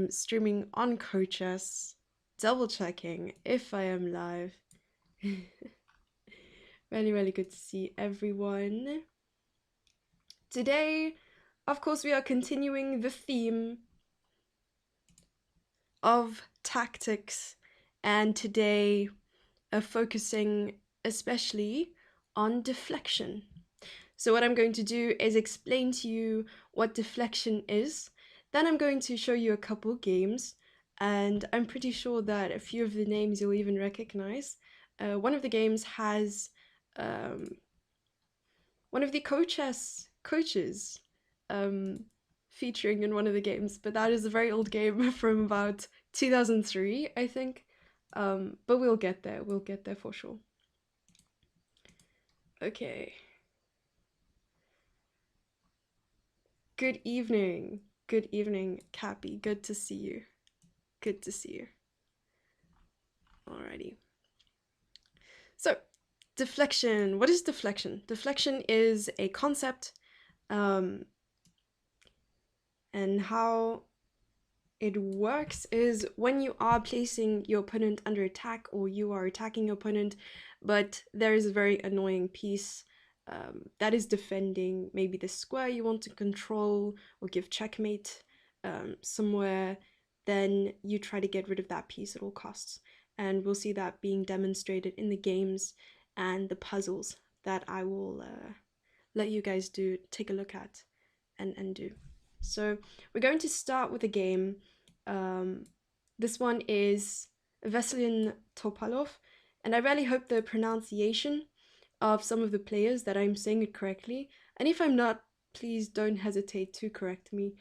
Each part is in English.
Streaming on Coaches, double checking if I am live. Really, really good to see everyone. Today, of course, we are continuing the theme of tactics, and today, focusing especially on deflection. So what I'm going to do is explain to you what deflection is. Then I'm going to show you a couple games, and I'm pretty sure that a few of the names you'll even recognize. One of the games has one of the coaches um, featuring in one of the games, but that is a very old game from about 2003, I think. But we'll get there. We'll get there for sure. Okay. Good evening. Good evening, Cappy. Good to see you. Good to see you. Alrighty. So, deflection. What is deflection? Deflection is a concept, and how it works is when you are placing your opponent under attack or you are attacking your opponent, but there is a very annoying piece that is defending maybe the square you want to control or give checkmate somewhere, then you try to get rid of that piece at all costs. And we'll see that being demonstrated in the games and the puzzles that I will let you guys take a look at and do. So we're going to start with a game. This one is Veselin Topalov, and I really hope the pronunciation of some of the players that I'm saying it correctly. And if I'm not, please don't hesitate to correct me.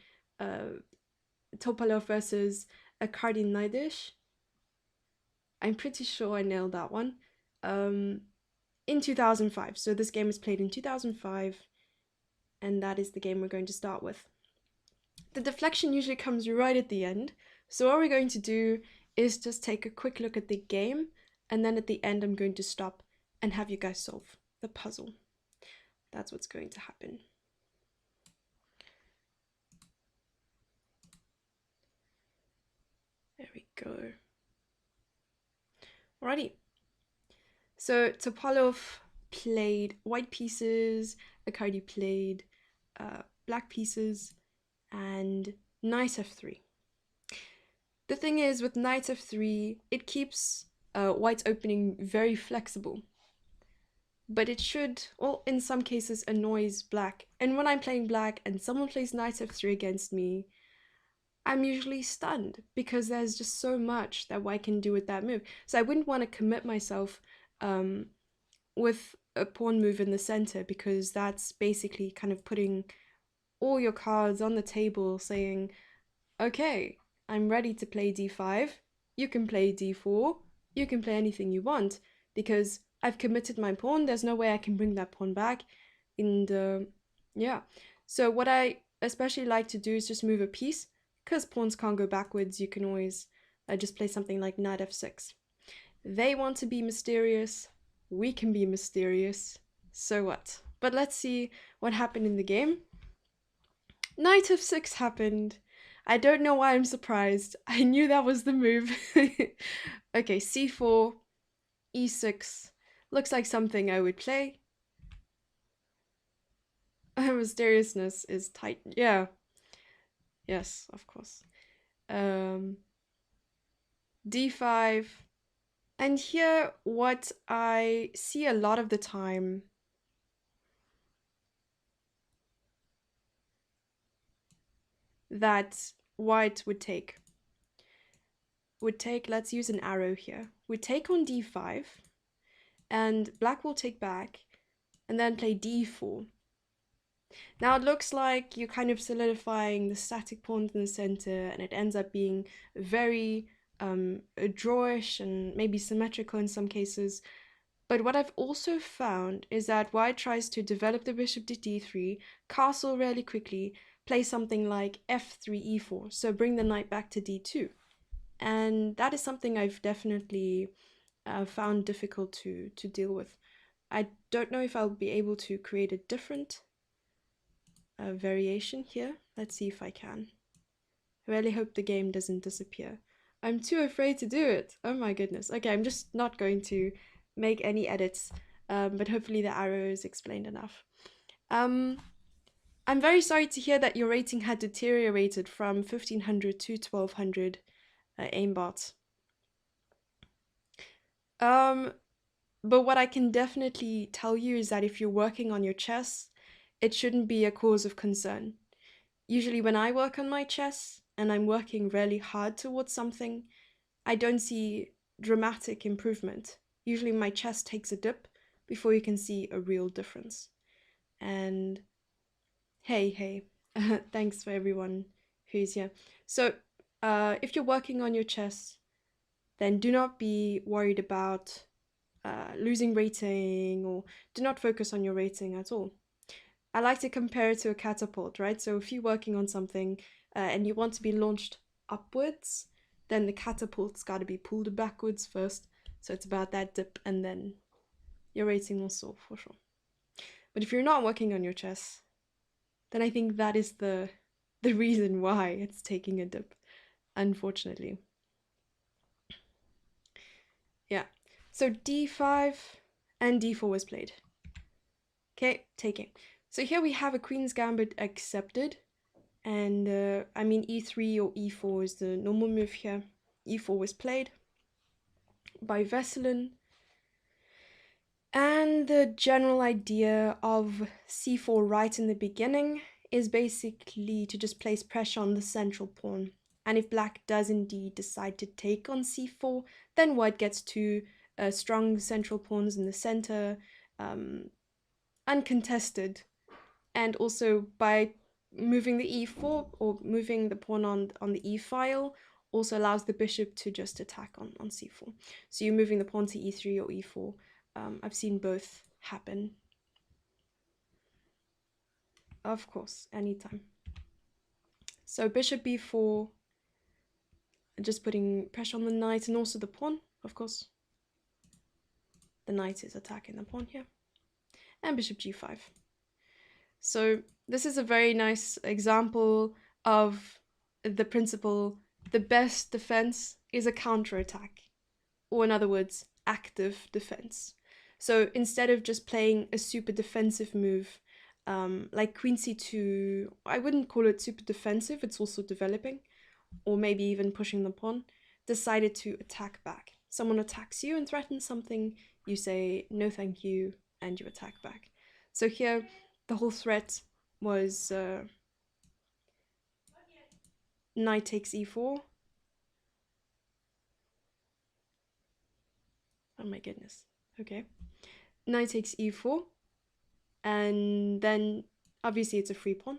Topalov versus Akardin Naidish. I'm pretty sure I nailed that one. In 2005. So this game was played in 2005, and that is the game we're going to start with. The deflection usually comes right at the end. So what we're going to do is just take a quick look at the game, and then at the end I'm going to stop and have you guys solve the puzzle. That's what's going to happen. There we go. Alrighty. So Topalov played white pieces, Icardi played black pieces, and knight f3. The thing is, with knight f3, it keeps white's opening very flexible. But it should, well, in some cases, annoys black. And when I'm playing black and someone plays knight f3 against me, I'm usually stunned because there's just so much that white can do with that move. So I wouldn't want to commit myself with a pawn move in the center, because that's basically kind of putting all your cards on the table saying, okay, I'm ready to play d5, you can play d4, you can play anything you want, because I've committed my pawn, there's no way I can bring that pawn back. And yeah, so what I especially like to do is just move a piece, because pawns can't go backwards. You can always just play something like knight f6. They want to be mysterious, we can be mysterious, so what? But let's see what happened in the game. Knight f6 happened. I don't know why I'm surprised. I knew that was the move. Okay, c4, e6. Looks like something I would play. Mysteriousness is tight. Yeah. Yes, of course. d5. And here, what I see a lot of the time that white would take, let's use an arrow here, would take on d5, and black will take back, and then play d4. Now it looks like you're kind of solidifying the static pawns in the center, and it ends up being very drawish and maybe symmetrical in some cases. But what I've also found is that white tries to develop the bishop to d3, castle really quickly, play something like f3, e4, so bring the knight back to d2. And that is something I've definitely found difficult to deal with. I don't know if I'll be able to create a different variation here. Let's see if I can. I really hope the game doesn't disappear. I'm too afraid to do it. Oh my goodness. Okay, I'm just not going to make any edits, but hopefully the arrows explained enough. I'm very sorry to hear that your rating had deteriorated from 1500 to 1200 aimbot. But what I can definitely tell you is that if you're working on your chess, it shouldn't be a cause of concern. Usually when I work on my chess and I'm working really hard towards something, I don't see dramatic improvement. Usually my chess takes a dip before you can see a real difference. And hey, thanks for everyone who's here. So if you're working on your chess, then do not be worried about losing rating, or do not focus on your rating at all. I like to compare it to a catapult, right? So if you're working on something and you want to be launched upwards, then the catapult's got to be pulled backwards first. So it's about that dip, and then your rating will soar for sure. But if you're not working on your chess, then I think that is the reason why it's taking a dip, unfortunately. Yeah. So d5 and d4 was played. Okay, taking. So here we have a queen's gambit accepted. And I mean e3 or e4 is the normal move here. e4 was played by Veselin. And the general idea of c4 right in the beginning is basically to just place pressure on the central pawn. And if black does indeed decide to take on c4, then white gets two strong central pawns in the center, uncontested. And also by moving the e4 or moving the pawn on the e file also allows the bishop to just attack on c4. So you're moving the pawn to e3 or e4. I've seen both happen. Of course, anytime. So bishop b4, just putting pressure on the knight and also the pawn, of course. The knight is attacking the pawn here. And bishop g5. So this is a very nice example of the principle: the best defense is a counterattack, or in other words, active defense. So instead of just playing a super defensive move, like queen c2, I wouldn't call it super defensive, it's also developing, or maybe even pushing the pawn, decided to attack back. Someone attacks you and threatens something, you say no thank you, and you attack back. So here, the whole threat was knight takes e4. Oh my goodness. Okay. Knight takes e4. And then obviously it's a free pawn.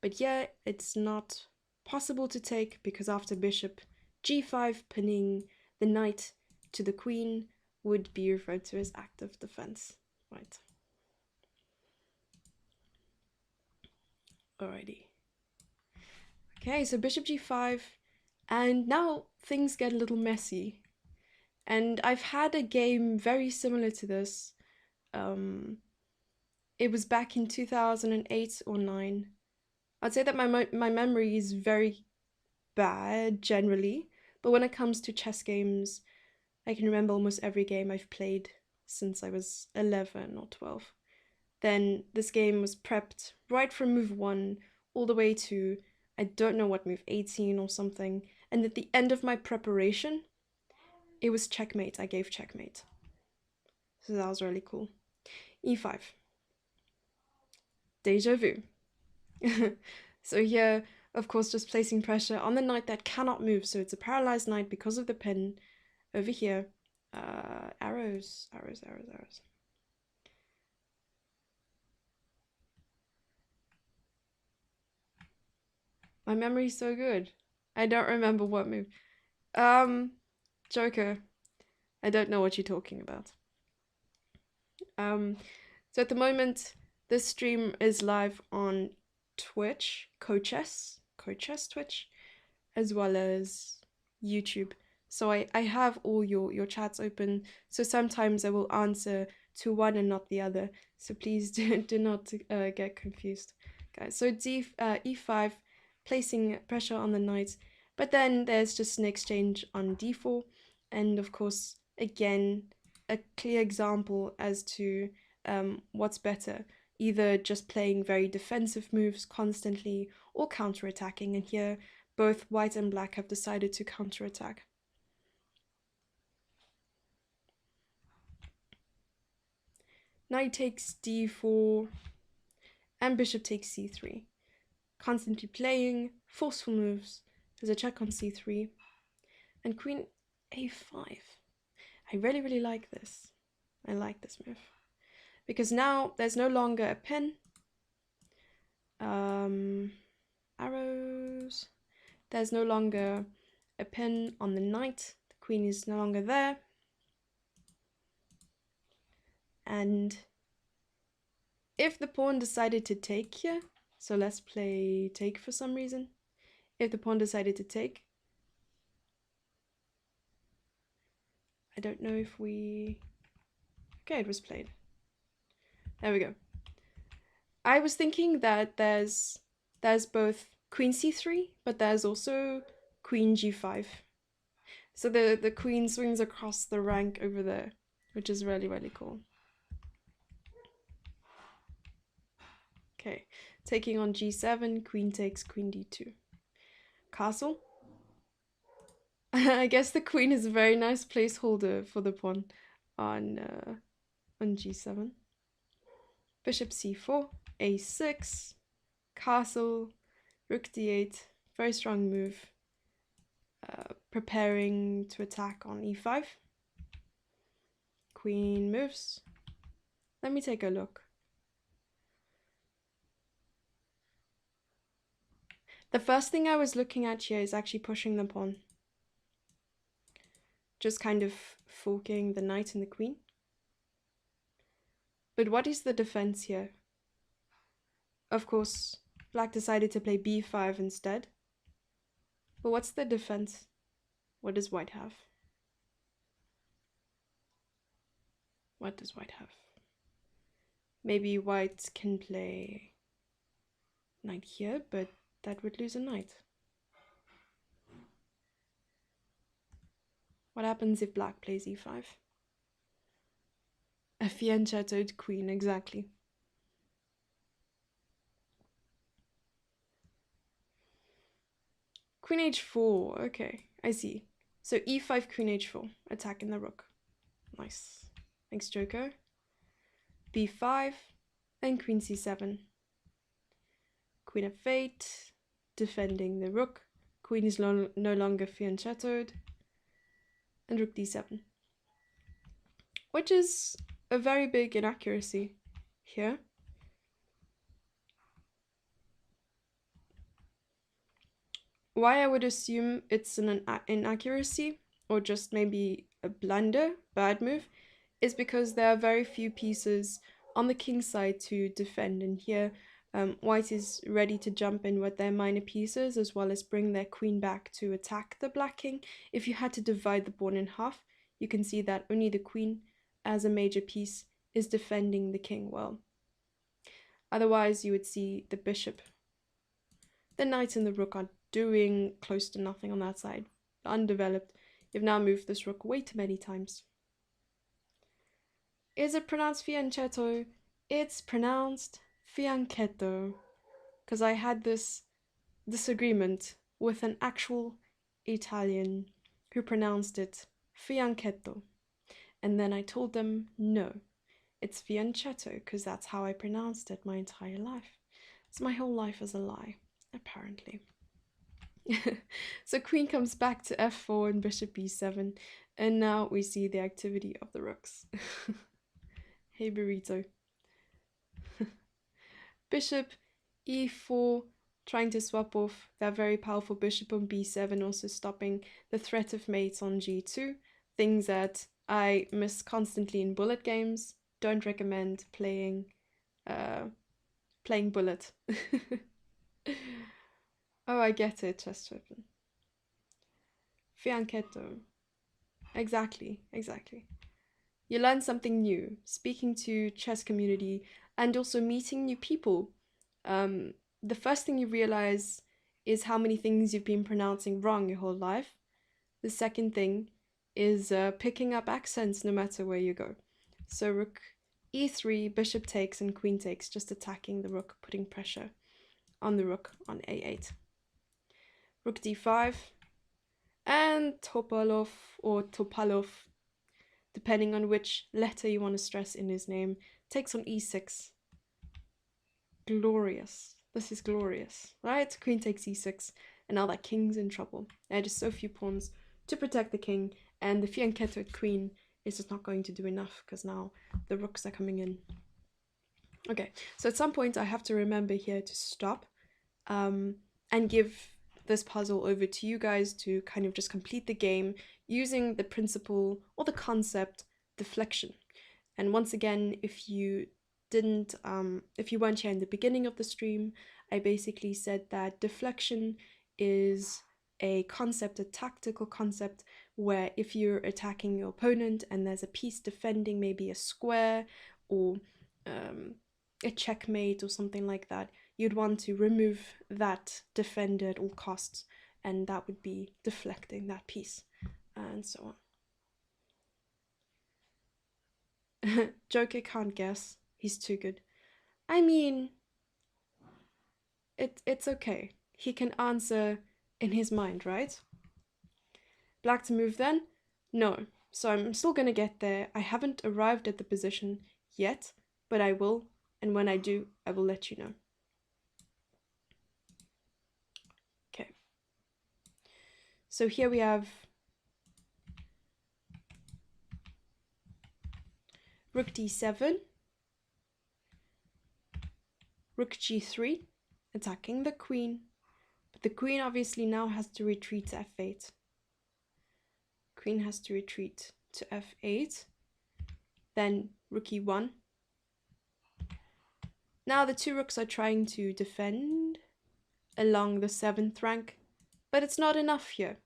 But yeah, it's not possible to take because after bishop g5, pinning the knight to the queen would be referred to as active defense. Right. Alrighty. Okay, so bishop g5, and now things get a little messy. And I've had a game very similar to this. It was back in 2008 or 9. I'd say that my memory is very bad generally, but when it comes to chess games, I can remember almost every game I've played since I was 11 or 12. Then this game was prepped right from move 1 all the way to, I don't know what, move 18 or something. And at the end of my preparation, it was checkmate. I gave checkmate. So that was really cool. e5. Deja vu. So here, of course, just placing pressure on the knight that cannot move. So it's a paralyzed knight because of the pin. Over here, arrows. My memory's so good. I don't remember what move. Joker. I don't know what you're talking about. So at the moment, this stream is live on Twitch, Cochess Twitch, as well as YouTube. So I have all your chats open. So sometimes I will answer to one and not the other. So please do not get confused, guys. So e5, placing pressure on the knight. But then there's just an exchange on d4, and of course, again, a clear example as to what's better, either just playing very defensive moves constantly or counterattacking. And here, both white and black have decided to counterattack. Knight takes d4, and bishop takes c3. Constantly playing forceful moves. There's a check on c3, and queen a5. I really, really like this. I like this move. Because now there's no longer a pin. Arrows. There's no longer a pin on the knight. The queen is no longer there. And if the pawn decided to take here, so let's play take for some reason. If the pawn decided to take, I don't know if we... Okay, it was played. There we go. I was thinking that there's both queen c3, but there's also queen g5. So the queen swings across the rank over there, which is really, really cool. Okay, taking on g7, queen takes queen d2. Castle. I guess the queen is a very nice placeholder for the pawn on g7. Bishop c4, a6, castle, rook d8, very strong move. Preparing to attack on e5. Queen moves. Let me take a look. The first thing I was looking at here is actually pushing the pawn. Just kind of forking the knight and the queen. But what is the defense here? Of course, black decided to play b5 instead. But what's the defense? What does white have? What does white have? Maybe white can play knight here, but that would lose a knight. What happens if black plays e5? A fianchettoed queen, exactly. Queen h4, okay, I see. So e5, queen h4, attacking the rook. Nice. Thanks, Joker. b5, and queen c7. Queen f8, defending the rook. Queen is no longer fianchettoed. And rook d7. Which is a very big inaccuracy here. Why I would assume it's an inaccuracy, or just maybe a blunder, bad move, is because there are very few pieces on the king's side to defend, and here white is ready to jump in with their minor pieces as well as bring their queen back to attack the black king. If you had to divide the pawn in half, you can see that only the queen as a major piece is defending the king well. Otherwise you would see the bishop. The knight and the rook are doing close to nothing on that side, undeveloped. You've now moved this rook way too many times. Is it pronounced fianchetto? It's pronounced fianchetto, because I had this disagreement with an actual Italian who pronounced it fianchetto, and then I told them no, it's fianchetto, because that's how I pronounced it my entire life. So my whole life is a lie, apparently. So queen comes back to f4 and bishop b7, and now we see the activity of the rooks. Hey burrito. Bishop e4, trying to swap off that very powerful bishop on b7, also stopping the threat of mates on g2, things that I miss constantly in bullet games. Don't recommend playing bullet. Oh, I get it, chest weapon. Fianchetto. Exactly. You learn something new, speaking to chess community and also meeting new people. The first thing you realize is how many things you've been pronouncing wrong your whole life. The second thing is picking up accents no matter where you go. So rook e3, bishop takes, and queen takes, just attacking the rook, putting pressure on the rook on a8. Rook d5, and Topalov, or Topalov, depending on which letter you want to stress in his name, takes on e6. Glorious. This is glorious, right? Queen takes e6, and now that king's in trouble. There are just so few pawns to protect the king, and the fianchettoed queen is just not going to do enough because now the rooks are coming in. Okay, so at some point I have to remember here to stop and give this puzzle over to you guys to kind of just complete the game using the principle or the concept deflection. And once again, if you weren't here in the beginning of the stream, I basically said that deflection is a concept, a tactical concept, where if you're attacking your opponent and there's a piece defending, maybe a square or a checkmate or something like that, you'd want to remove that defender at all costs, and that would be deflecting that piece, and so on. Joker can't guess. He's too good. I mean, it's okay. He can answer in his mind, right? Black to move then? No. So I'm still gonna get there. I haven't arrived at the position yet, but I will. And when I do, I will let you know. Okay. So here we have rook d7, rook g3, attacking the queen. But the queen obviously now has to retreat to f8. Queen has to retreat to f8. Then rook e1. Now the two rooks are trying to defend along the 7th rank, but it's not enough here.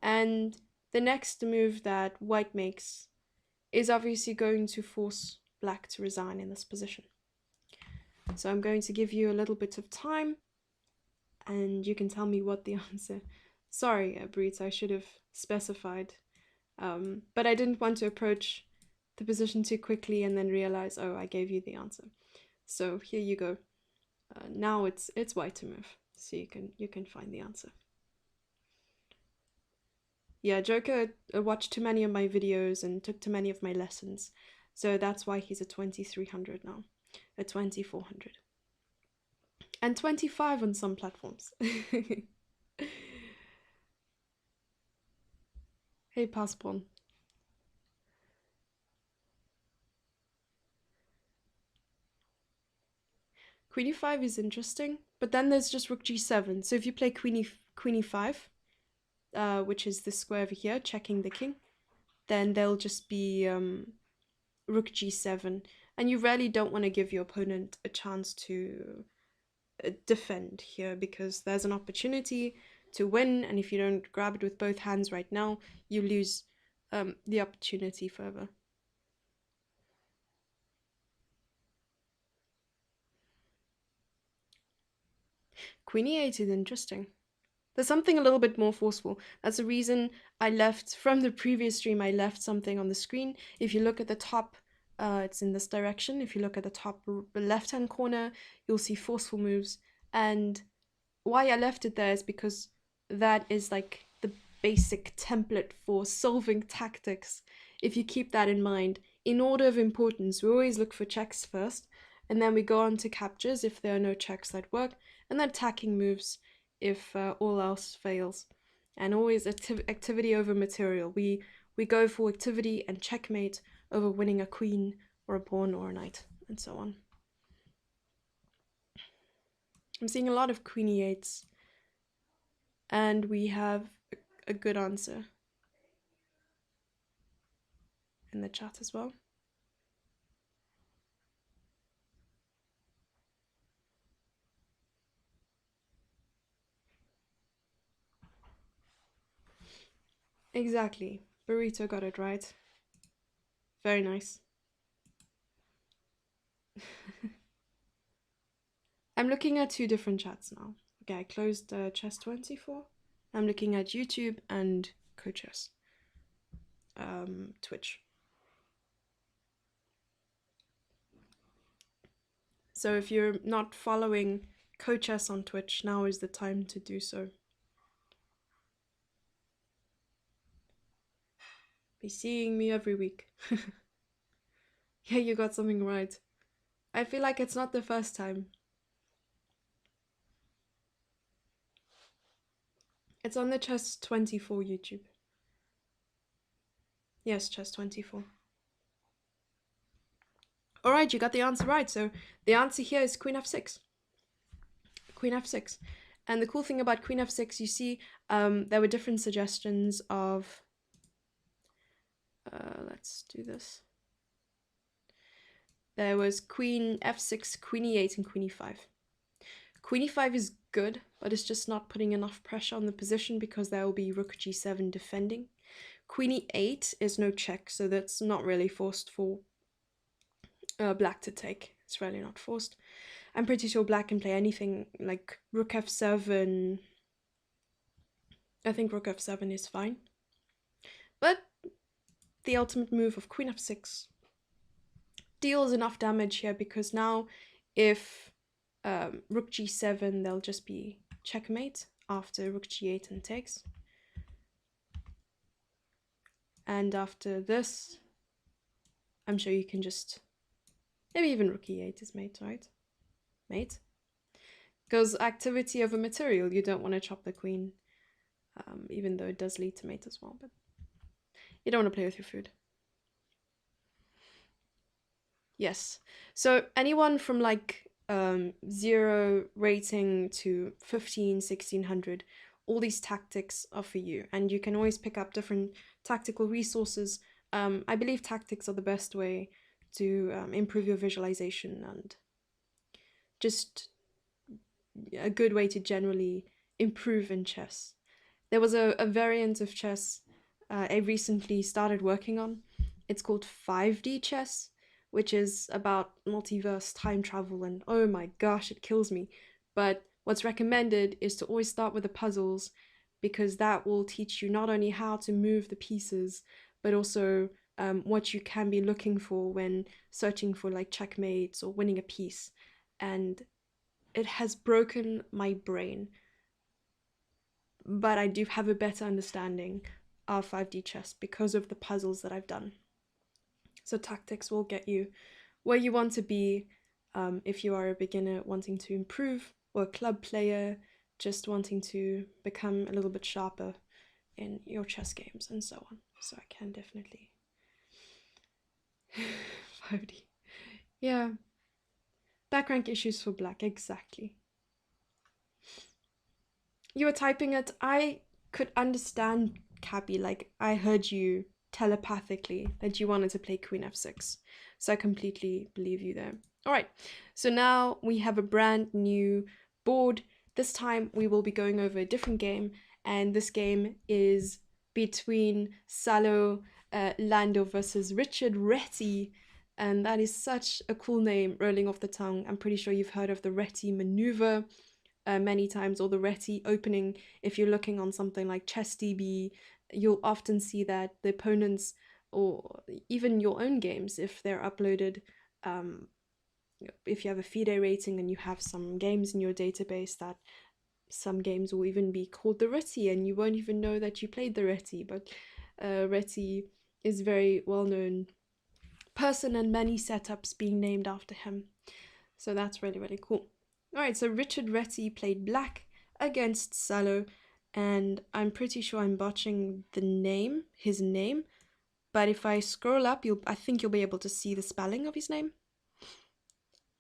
And the next move that white makes is obviously going to force black to resign in this position. So I'm going to give you a little bit of time and you can tell me what the answer. Sorry, Brit, I should have specified. But I didn't want to approach the position too quickly and then realize, oh, I gave you the answer. So here you go. Now it's white to move, so you can find the answer. Yeah, Joker watched too many of my videos and took too many of my lessons, so that's why he's a 2300 now, a 2400, and 25 on some platforms. Hey, Passpon. Queen e5 is interesting, but then there's just rook g7. So if you play queen e5, which is this square over here, checking the king, then there'll just be rook g7. And you really don't want to give your opponent a chance to defend here, because there's an opportunity to win, and if you don't grab it with both hands right now, you lose the opportunity further. Queen e8 is interesting. There's something a little bit more forceful. That's the reason I left, from the previous stream, I left something on the screen. If you look at the top, it's in this direction. If you look at the top left-hand corner, you'll see forceful moves. And why I left it there is because that is like the basic template for solving tactics. If you keep that in mind, in order of importance, we always look for checks first, and then we go on to captures if there are no checks that work, and then attacking moves if all else fails. And always activity over material. We go for activity and checkmate over winning a queen or a pawn or a knight, and so on. I'm seeing a lot of queen e8s, and we have a good answer in the chat as well. Exactly. Burrito got it right. Very nice. I'm looking at two different chats now. Okay, I closed chess24. I'm looking at YouTube and CoChess. Twitch. So if you're not following CoChess on Twitch, now is the time to do so. Be seeing me every week. Yeah, you got something right. I feel like it's not the first time. It's on the chess24 YouTube. Yes, chess24. Alright, you got the answer right. So the answer here is queen f6. Queen f6. And the cool thing about queen f6, you see, there were different suggestions of... let's do this. There was queen f6, queen e8, and queen e5. Queen e5 is good, but it's just not putting enough pressure on the position because there will be rook g7 defending. Queen e8 is no check, so that's not really forced for black to take. It's really not forced. I'm pretty sure black can play anything like rook f7. I think rook f7 is fine. But the ultimate move of queen f6 deals enough damage here because now if rook g7, there'll just be checkmate after rook g8 and takes. And after this, I'm sure you can just, maybe even rook e8 is mate, right? Mate? Because activity over material, you don't want to chop the queen, even though it does lead to mate as well, but you don't want to play with your food. Yes. So anyone from like 0 rating to 15, 1600, all these tactics are for you, and you can always pick up different tactical resources. I believe tactics are the best way to improve your visualization and just a good way to generally improve in chess. There was a variant of chess I recently started working on. It's called 5D chess, which is about multiverse time travel, and oh my gosh, it kills me. But what's recommended is to always start with the puzzles, because that will teach you not only how to move the pieces, but also what you can be looking for when searching for like checkmates or winning a piece. And it has broken my brain, but I do have a better understanding of 5D chess because of the puzzles that I've done. So tactics will get you where you want to be if you are a beginner wanting to improve, or a club player just wanting to become a little bit sharper in your chess games and so on. So I can definitely 5D. Yeah. Back rank issues for black, exactly. You were typing it. I could understand, Cappy, like I heard you telepathically that you wanted to play queen f6. So I completely believe you there. All right, so now we have a brand new board. This time we will be going over a different game, and this game is between Salo Lando versus Richard Reti, and that is such a cool name rolling off the tongue. I'm pretty sure you've heard of the Reti maneuver many times, or the Reti opening. If you're looking on something like ChessDB, you'll often see that the opponents, or even your own games, if they're uploaded, if you have a FIDE rating and you have some games in your database, that some games will even be called the Reti and you won't even know that you played the Reti. But Reti is a very well-known person and many setups being named after him. So that's really, really cool. Alright, so Richard Reti played black against Salo, and I'm pretty sure I'm botching his name, but if I scroll up, I think you'll be able to see the spelling of his name.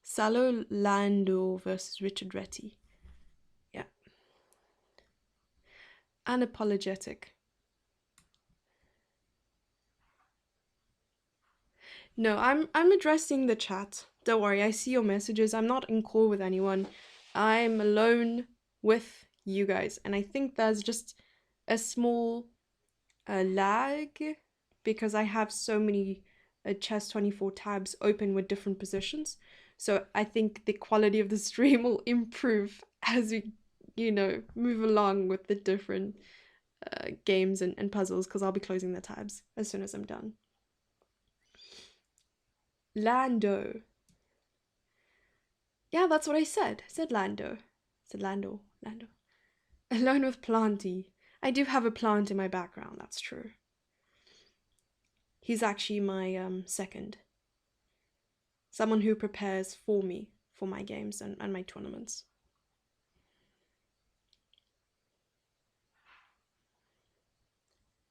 Salo Lando versus Richard Reti. Yeah. Unapologetic. No, I'm addressing the chat. Don't worry, I see your messages. I'm not in call with anyone. I'm alone with you guys, and I think there's just a small lag because I have so many chess24 tabs open with different positions. So I think the quality of the stream will improve as we you know, move along with the different games and puzzles, because I'll be closing the tabs as soon as I'm done. Lando. Yeah, that's what I said. I said Lando. I said Lando. Lando. Alone with Planty. I do have a plant in my background, that's true. He's actually my second. Someone who prepares for me for my games and my tournaments.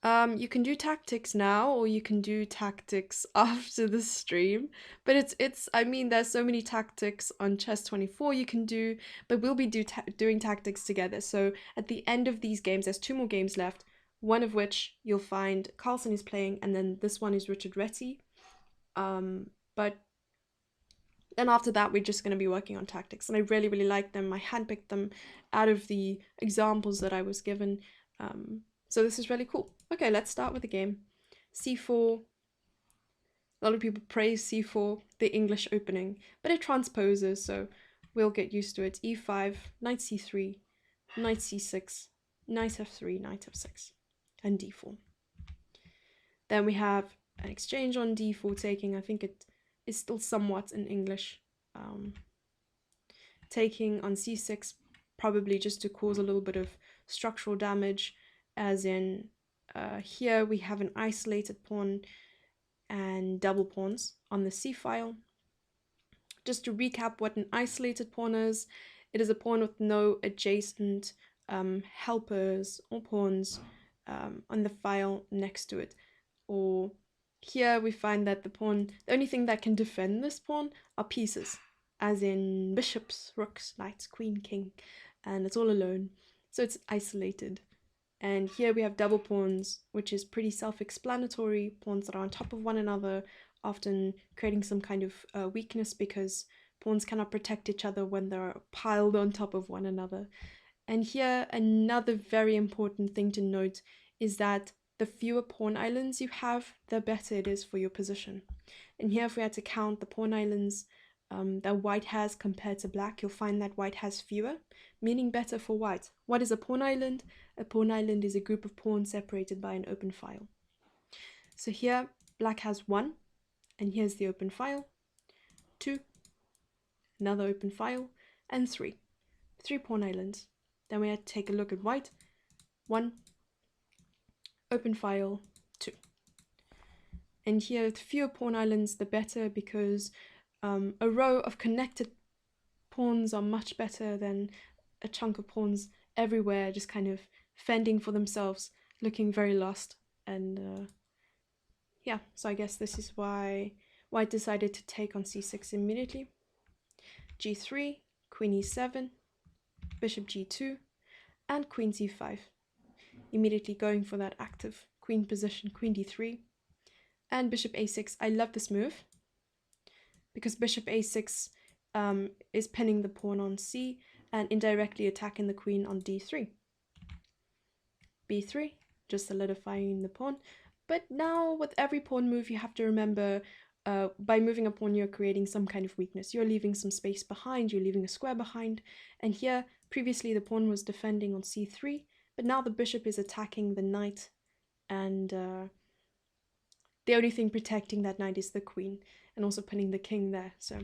You can do tactics now, or you can do tactics after the stream. But it's I mean, there's so many tactics on Chess24 you can do, but we'll be doing tactics together. So at the end of these games, there's 2 more games left, one of which you'll find Carlsen is playing, and then this one is Richard Reti. But then after that, we're just going to be working on tactics, and I really, really like them. I handpicked them out of the examples that I was given. So this is really cool. Okay, let's start with the game. C4. A lot of people praise C4, the English opening, but it transposes, so we'll get used to it. E5, knight C3, knight C6, knight F3, knight F6, and D4. Then we have an exchange on D4 taking. I think it is still somewhat in English. Taking on C6, probably just to cause a little bit of structural damage, as in here we have an isolated pawn and double pawns on the C file. Just to recap what an isolated pawn is, it is a pawn with no adjacent helpers or pawns on the file next to it. Or here we find that the only thing that can defend this pawn are pieces, as in bishops, rooks, knights, queen, king, and it's all alone. So it's isolated. And here we have double pawns, which is pretty self-explanatory. Pawns that are on top of one another, often creating some kind of weakness, because pawns cannot protect each other when they're piled on top of one another. And here, another very important thing to note is that the fewer pawn islands you have, the better it is for your position. And here, if we had to count the pawn islands that white has compared to black, you'll find that white has fewer, meaning better for white. What is a pawn island? A pawn island is a group of pawns separated by an open file. So here, black has 1, and here's the open file, 2, another open file, and 3. 3 pawn islands. Then we had to take a look at white, 1, open file, 2. And here, the fewer pawn islands, the better, because a row of connected pawns are much better than a chunk of pawns everywhere, just kind of fending for themselves, looking very lost. And yeah, so I guess this is why white decided to take on c6 immediately. G3, queen e7, bishop g2, and queen c5. Immediately going for that active queen position, queen d3, and bishop a6. I love this move because bishop a6 is pinning the pawn on c and indirectly attacking the queen on d3. b3, just solidifying the pawn. But now with every pawn move, you have to remember by moving a pawn, you're creating some kind of weakness. You're leaving some space behind, you're leaving a square behind. And here, previously the pawn was defending on c3, but now the bishop is attacking the knight, and the only thing protecting that knight is the queen, and also pinning the king there. So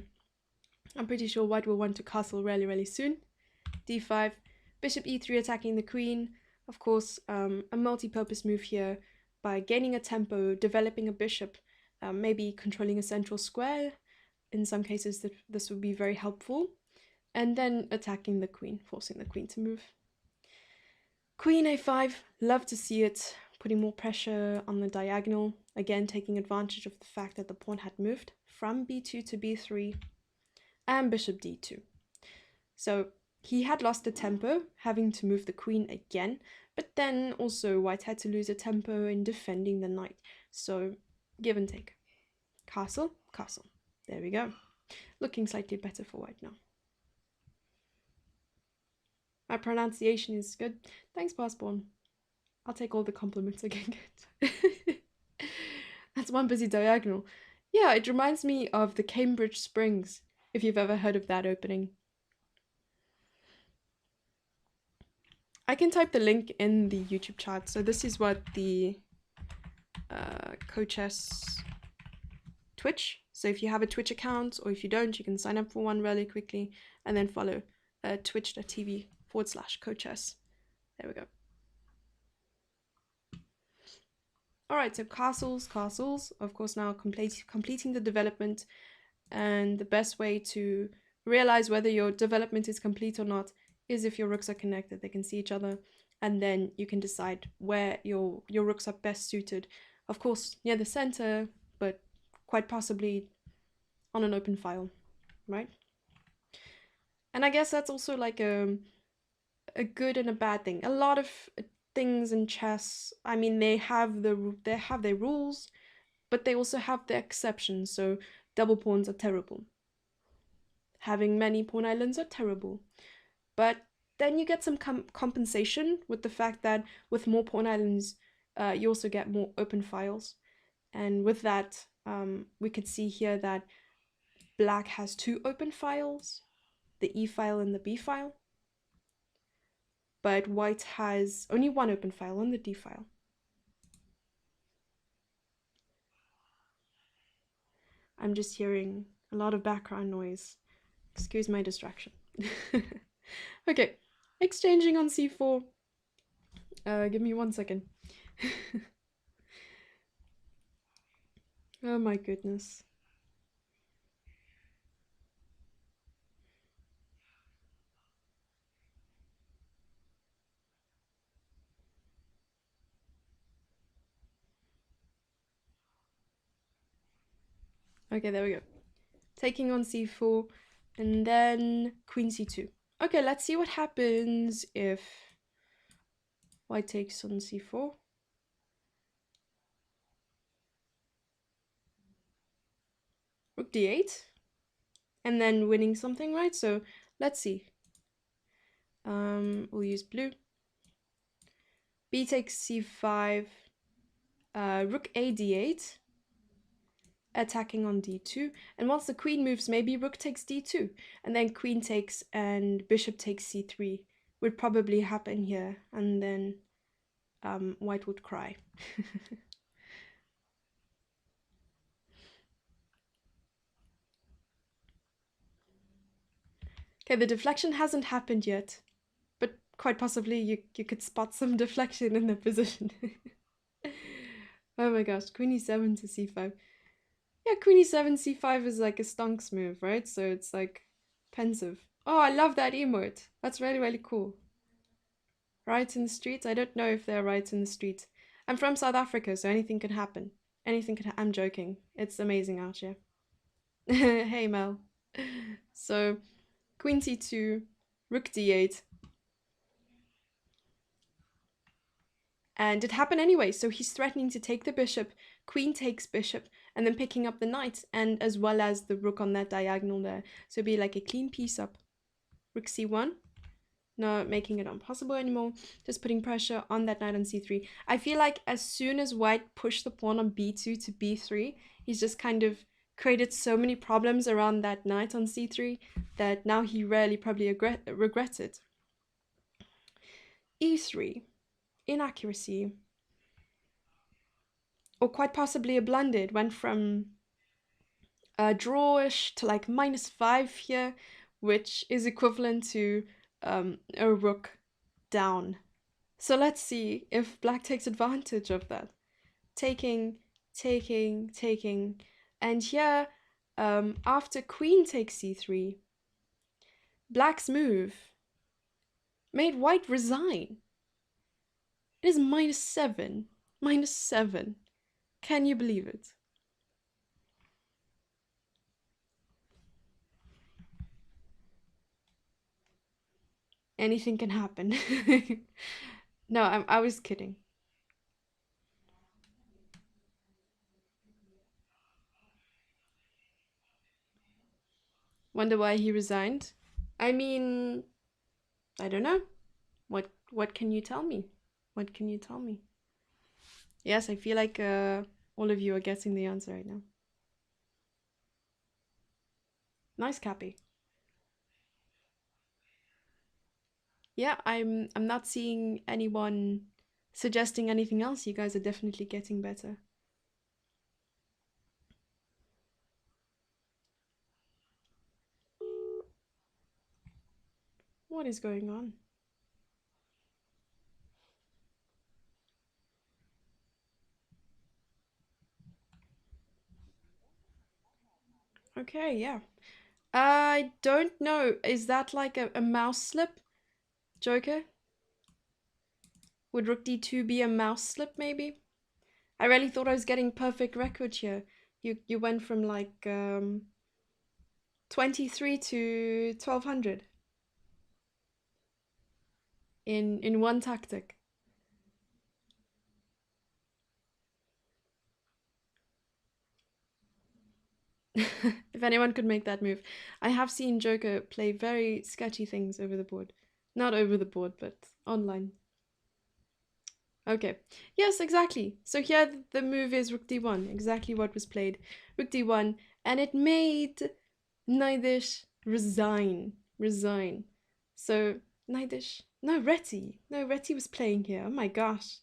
I'm pretty sure white will want to castle really, really soon. d5, bishop e3 attacking the queen. Of course, a multi-purpose move here by gaining a tempo, developing a bishop, maybe controlling a central square. In some cases, this would be very helpful. And then attacking the queen, forcing the queen to move. Queen a5, love to see it, putting more pressure on the diagonal. Again, taking advantage of the fact that the pawn had moved from b2 to b3, and bishop d2. So he had lost the tempo, having to move the queen again, but then also white had to lose a tempo in defending the knight. So give and take. Castle, castle. There we go. Looking slightly better for white now. My pronunciation is good. Thanks, Passborn. I'll take all the compliments I can get. That's one busy diagonal. Yeah, it reminds me of the Cambridge Springs, if you've ever heard of that opening. I can type the link in the YouTube chat. So this is what the CoChess Twitch. So if you have a Twitch account, or if you don't, you can sign up for one really quickly and then follow twitch.tv/CoChess. There we go. All right, so castles. Of course, now completing the development, and the best way to realize whether your development is complete or not is if your rooks are connected. They can see each other, and then you can decide where your rooks are best suited. Of course, near the center, but quite possibly on an open file, right? And I guess that's also like a good and a bad thing. A lot of things in chess, I mean, they have their rules, but they also have their exceptions. So double pawns are terrible. Having many pawn islands are terrible. But then you get some compensation with the fact that with more pawn islands, you also get more open files. And with that, we could see here that black has 2 open files, the E file and the B file. But white has only 1 open file on the D file. I'm just hearing a lot of background noise. Excuse my distraction. Okay, exchanging on c4. Give me 1 second. Oh my goodness. Okay, there we go. Taking on c4, and then queen c2. Okay, let's see what happens if white takes on c4. Rook d8, and then winning something, right? So let's see. We'll use blue. B takes c5, rook a d8, attacking on d2, and once the queen moves, maybe rook takes d2, and then queen takes and bishop takes c3 would probably happen here, and then white would cry. Okay, the deflection hasn't happened yet, but quite possibly you could spot some deflection in the position. Oh my gosh, queen e7 to c5. Yeah, queen e7, c5 is like a stonks move, right? So it's like pensive. Oh, I love that emote. That's really, really cool. Riots in the streets? I don't know if there are riots in the streets. I'm from South Africa, so anything could happen. Anything could I'm joking. It's amazing out here. Hey, Mel. So, queen c2, rook d8. And it happened anyway, so he's threatening to take the bishop, queen takes bishop, and then picking up the knight, and as well as the rook on that diagonal there. So it'd be like a clean piece up. Rook c1, not making it impossible anymore, just putting pressure on that knight on c3. I feel like as soon as white pushed the pawn on b2 to b3, he's just kind of created so many problems around that knight on c3 that now he really probably regrets it. e3. Inaccuracy, or quite possibly a blunder. It went from drawish to like -5 here, which is equivalent to a rook down. So let's see if black takes advantage of that. Taking, and here after queen takes c3, black's move made white resign. It is -7. -7. Can you believe it? Anything can happen. No, I was kidding. Wonder why he resigned? I mean, I don't know. What can you tell me? What can you tell me? Yes, I feel like all of you are guessing the answer right now. Nice, Cappy. Yeah, I'm not seeing anyone suggesting anything else. You guys are definitely getting better. What is going on? Okay, yeah. I don't know. Is that like a mouse slip, Joker? Would Rook D2 be a mouse slip, maybe? I really thought I was getting perfect record here. You went from like 23 to 1200 in one tactic. If anyone could make that move. I have seen Joker play very sketchy things over the board. Not over the board, but online. Okay. Yes, exactly. So here the move is Rook D1, exactly what was played. Rook D1, and it made Naidish resign. Resign. So Naidish. No, Reti. No, Reti was playing here. Oh my gosh.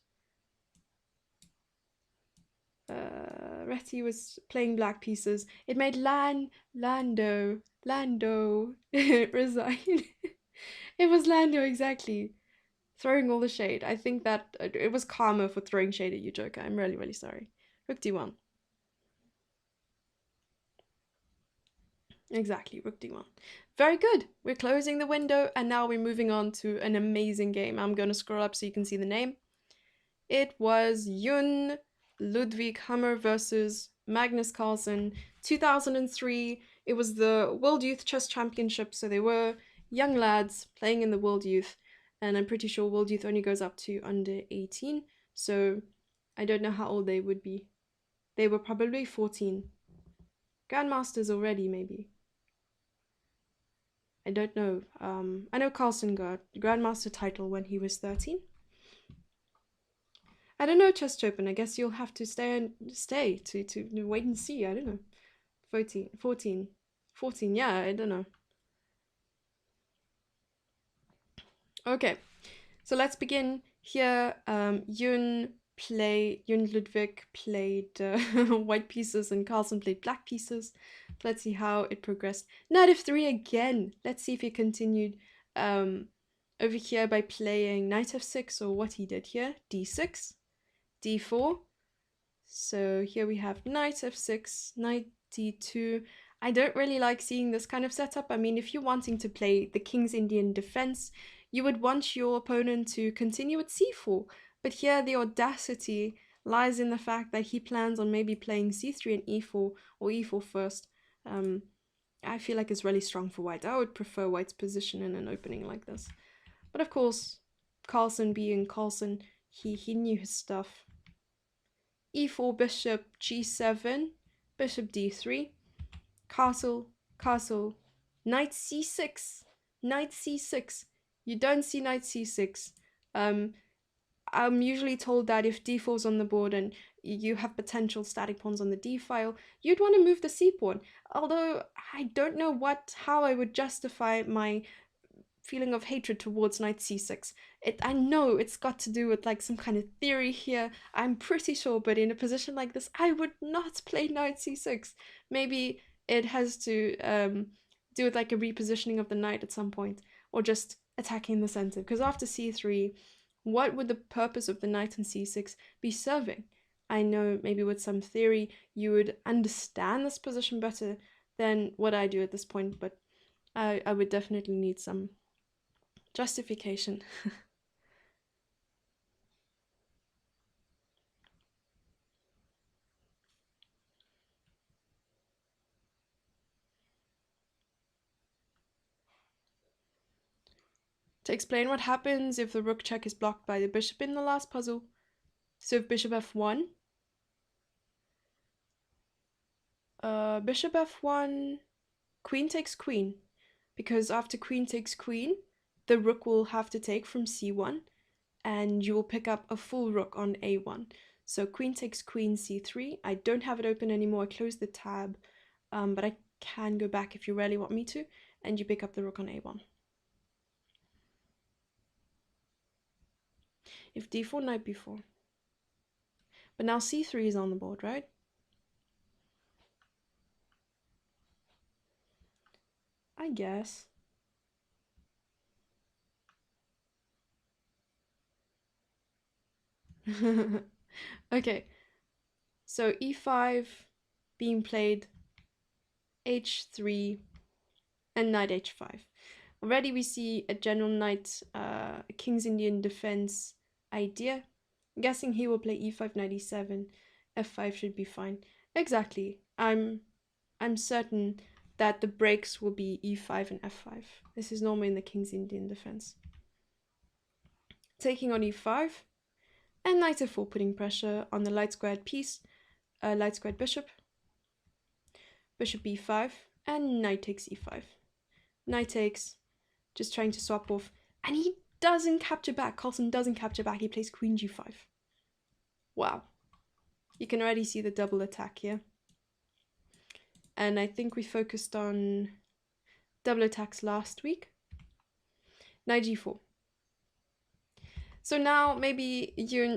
Reti was playing black pieces. It made Lando resign. It was Lando exactly throwing all the shade. I think that it was karma for throwing shade at you, Joker. I'm really really sorry. Rook D1. Exactly, Rook D1. Very good. We're closing the window and now we're moving on to an amazing game. I'm going to scroll up so you can see the name. It was Jun Ludwig Hammer versus Magnus Carlsen, 2003. It was the World Youth Chess Championship, so they were young lads playing in the World Youth, and I'm pretty sure World Youth only goes up to under 18, so I don't know how old they would be. They were probably 14. Grandmasters already, maybe. I don't know. I know Carlsen got Grandmaster title when he was 13. I don't know, Chest Open. I guess you'll have to stay to wait and see. I don't know. 14. Yeah, I don't know. Okay, so let's begin here. Jun Ludwig played white pieces and Carlsen played black pieces. Let's see how it progressed. Knight f3 again. Let's see if he continued over here by playing knight f6 or what he did here. D6, d4. So here we have knight f6, knight d2. I don't really like seeing this kind of setup. I mean, if you're wanting to play the King's Indian defense, you would want your opponent to continue at c4. But here the audacity lies in the fact that he plans on maybe playing c3 and e4 or e4 first. I feel like it's really strong for white. I would prefer white's position in an opening like this. But of course, Carlsen being Carlsen, he knew his stuff. E4, bishop, g7, bishop d3, castle, castle, knight c6, knight c6. You don't see knight c6. I'm usually told that if d4 is on the board and you have potential static pawns on the d file, you'd want to move the c pawn. Although I don't know how I would justify my feeling of hatred towards knight c6. I know it's got to do with like some kind of theory here, I'm pretty sure, but in a position like this, I would not play knight c6. Maybe it has to do with like a repositioning of the knight at some point, or just attacking the center, because after c3, what would the purpose of the knight on c6 be serving? I know maybe with some theory you would understand this position better than what I do at this point, but I would definitely need some justification. To explain what happens if the rook check is blocked by the bishop in the last puzzle. So if bishop f1, bishop f1, queen takes queen, because after queen takes queen, the rook will have to take from c1, and you will pick up a full rook on a1. So queen takes queen, c3. I don't have it open anymore. I closed the tab, but I can go back if you really want me to, and you pick up the rook on a1. If d4, knight b4. But now c3 is on the board, right? I guess. Okay, so e5 being played, h3, and knight h5. Already we see a general knight, King's Indian defense idea. I'm guessing he will play e5, knight e7, f5 should be fine. Exactly. I'm certain that the breaks will be e5 and f5. This is normally in the King's Indian defense. Taking on e5, and knight f4, putting pressure on the light squared piece, light squared bishop. Bishop b5, and knight takes e5. Knight takes, just trying to swap off, and he doesn't capture back. Carlsen doesn't capture back. He plays queen g5. Wow. You can already see the double attack here. And I think we focused on double attacks last week. Knight g4. So now maybe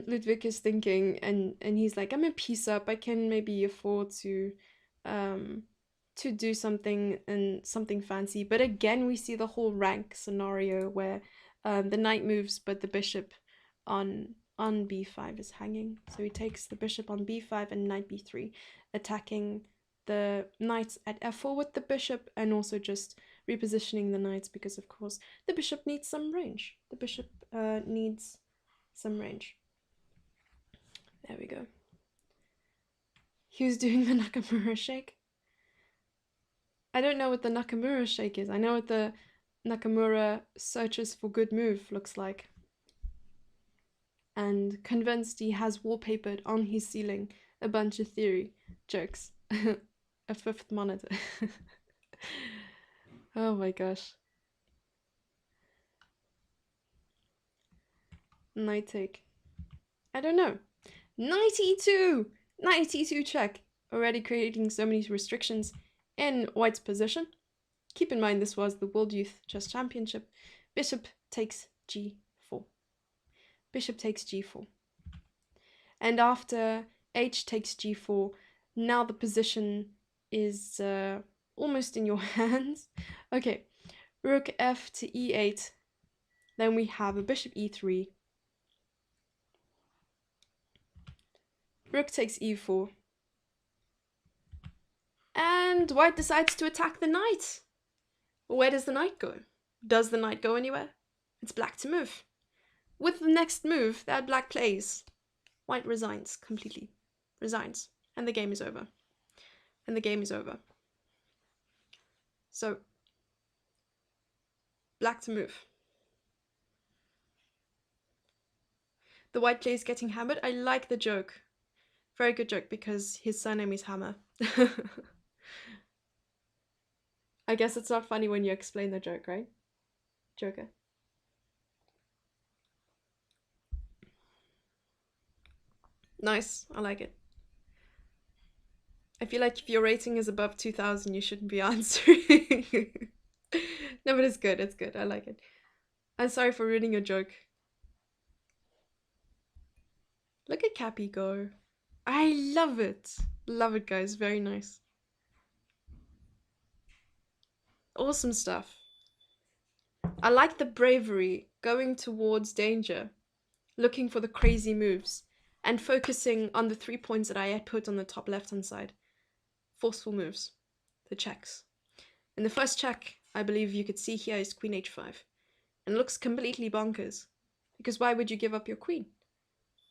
Ludwig is thinking, and he's like, I'm a piece up. I can maybe afford to do something and something fancy. But again, we see the whole rank scenario where the knight moves, but the bishop on b5 is hanging. So he takes the bishop on b5 and knight b3, attacking the knights at f4 with the bishop, and also just repositioning the knights because, of course, the bishop needs some range. The bishop needs some range. There we go. He was doing the Nakamura shake. I don't know what the Nakamura shake is. I know what the Nakamura searches for good move looks like. And convinced he has wallpapered on his ceiling a bunch of theory jokes. A fifth monitor. Oh my gosh. Knight take. I don't know. Knight e2! Knight e2 check. Already creating so many restrictions in white's position. Keep in mind this was the World Youth Chess Championship. Bishop takes g4. Bishop takes g4. And after h takes g4, now the position is almost in your hands. Okay, rook f to e8. Then we have a bishop e3. Rook takes e4. And white decides to attack the knight. Where does the knight go? Does the knight go anywhere? It's black to move. With the next move that black plays, white resigns completely. Resigns. And the game is over. And the game is over. So, black to move. The white play is getting hammered. I like the joke. Very good joke because his surname is Hammer. I guess it's not funny when you explain the joke, right? Joker. Nice, I like it. I feel like if your rating is above 2000, you shouldn't be answering. No, but it's good, I like it. I'm sorry for ruining your joke. Look at Cappy go. I love it. Love it, guys, very nice. Awesome stuff. I like the bravery, going towards danger, looking for the crazy moves, and focusing on the 3 points that I had put on the top left-hand side. Forceful moves, the checks. And the first check, I believe you could see here, is queen h5. And it looks completely bonkers, because why would you give up your queen?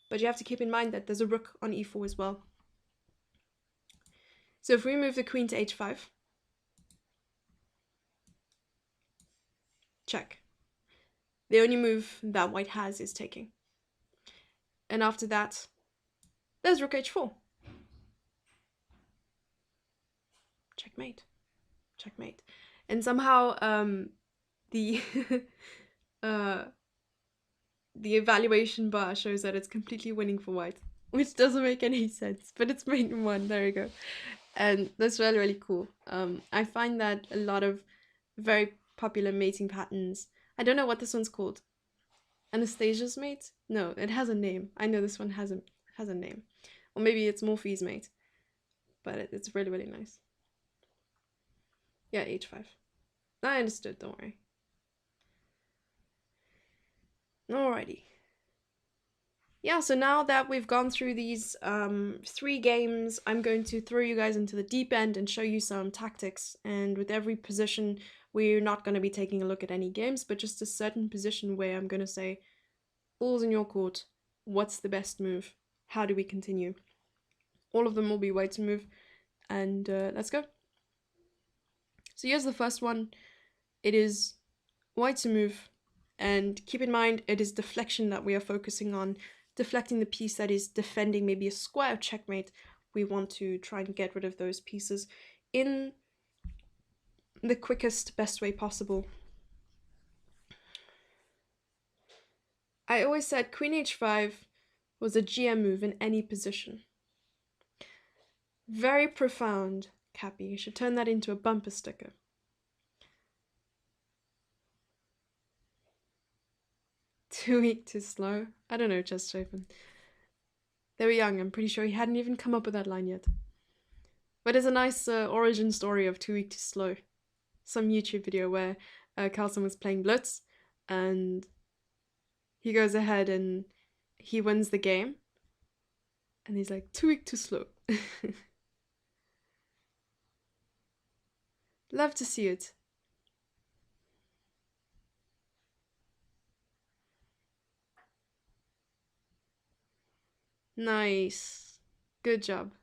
But you have to keep in mind that there's a rook on e4 as well. So if we move the queen to h5, check. The only move that white has is taking. And after that, there's rook h4. Checkmate. Checkmate. And somehow the the evaluation bar shows that it's completely winning for white, which doesn't make any sense, but it's mate in one. There we go. And that's really, really cool. I find that a lot of very popular mating patterns, I don't know what this one's called. Anastasia's mate? No, it has a name. I know this one has a name. Or maybe it's Morphe's mate. But it's really, really nice. Yeah, h5. I understood, don't worry. Alrighty. Yeah, so now that we've gone through these 3 games, I'm going to throw you guys into the deep end and show you some tactics. And with every position, we're not going to be taking a look at any games, but just a certain position where I'm going to say, ball's in your court, what's the best move? How do we continue? All of them will be white to move, and let's go. So here's the first one. It is white to move, and keep in mind it is deflection that we are focusing on, deflecting the piece that is defending maybe a square checkmate. We want to try and get rid of those pieces in the quickest, best way possible. I always said queen h5 was a GM move in any position. Very profound, Cappy. You should turn that into a bumper sticker. Too weak, too slow. I don't know, just open. They were young, I'm pretty sure he hadn't even come up with that line yet. But it's a nice origin story of too weak, too slow. Some YouTube video where Carlsen was playing Blitz and he goes ahead and he wins the game. And he's like, too weak, too slow. Love to see it. Nice. Good job.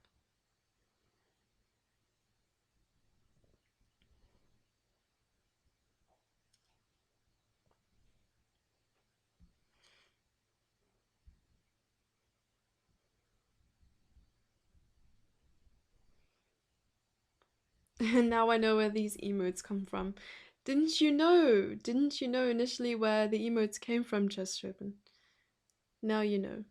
And now I know where these emotes come from. Didn't you know? Didn't you know initially where the emotes came from, Just Open? Now you know.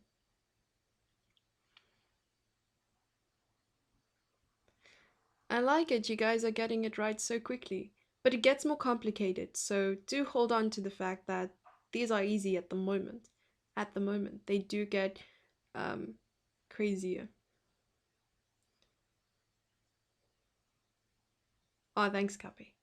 I like it, you guys are getting it right so quickly. But it gets more complicated, so do hold on to the fact that these are easy at the moment. At the moment, they do get crazier. Oh, thanks, Cappy.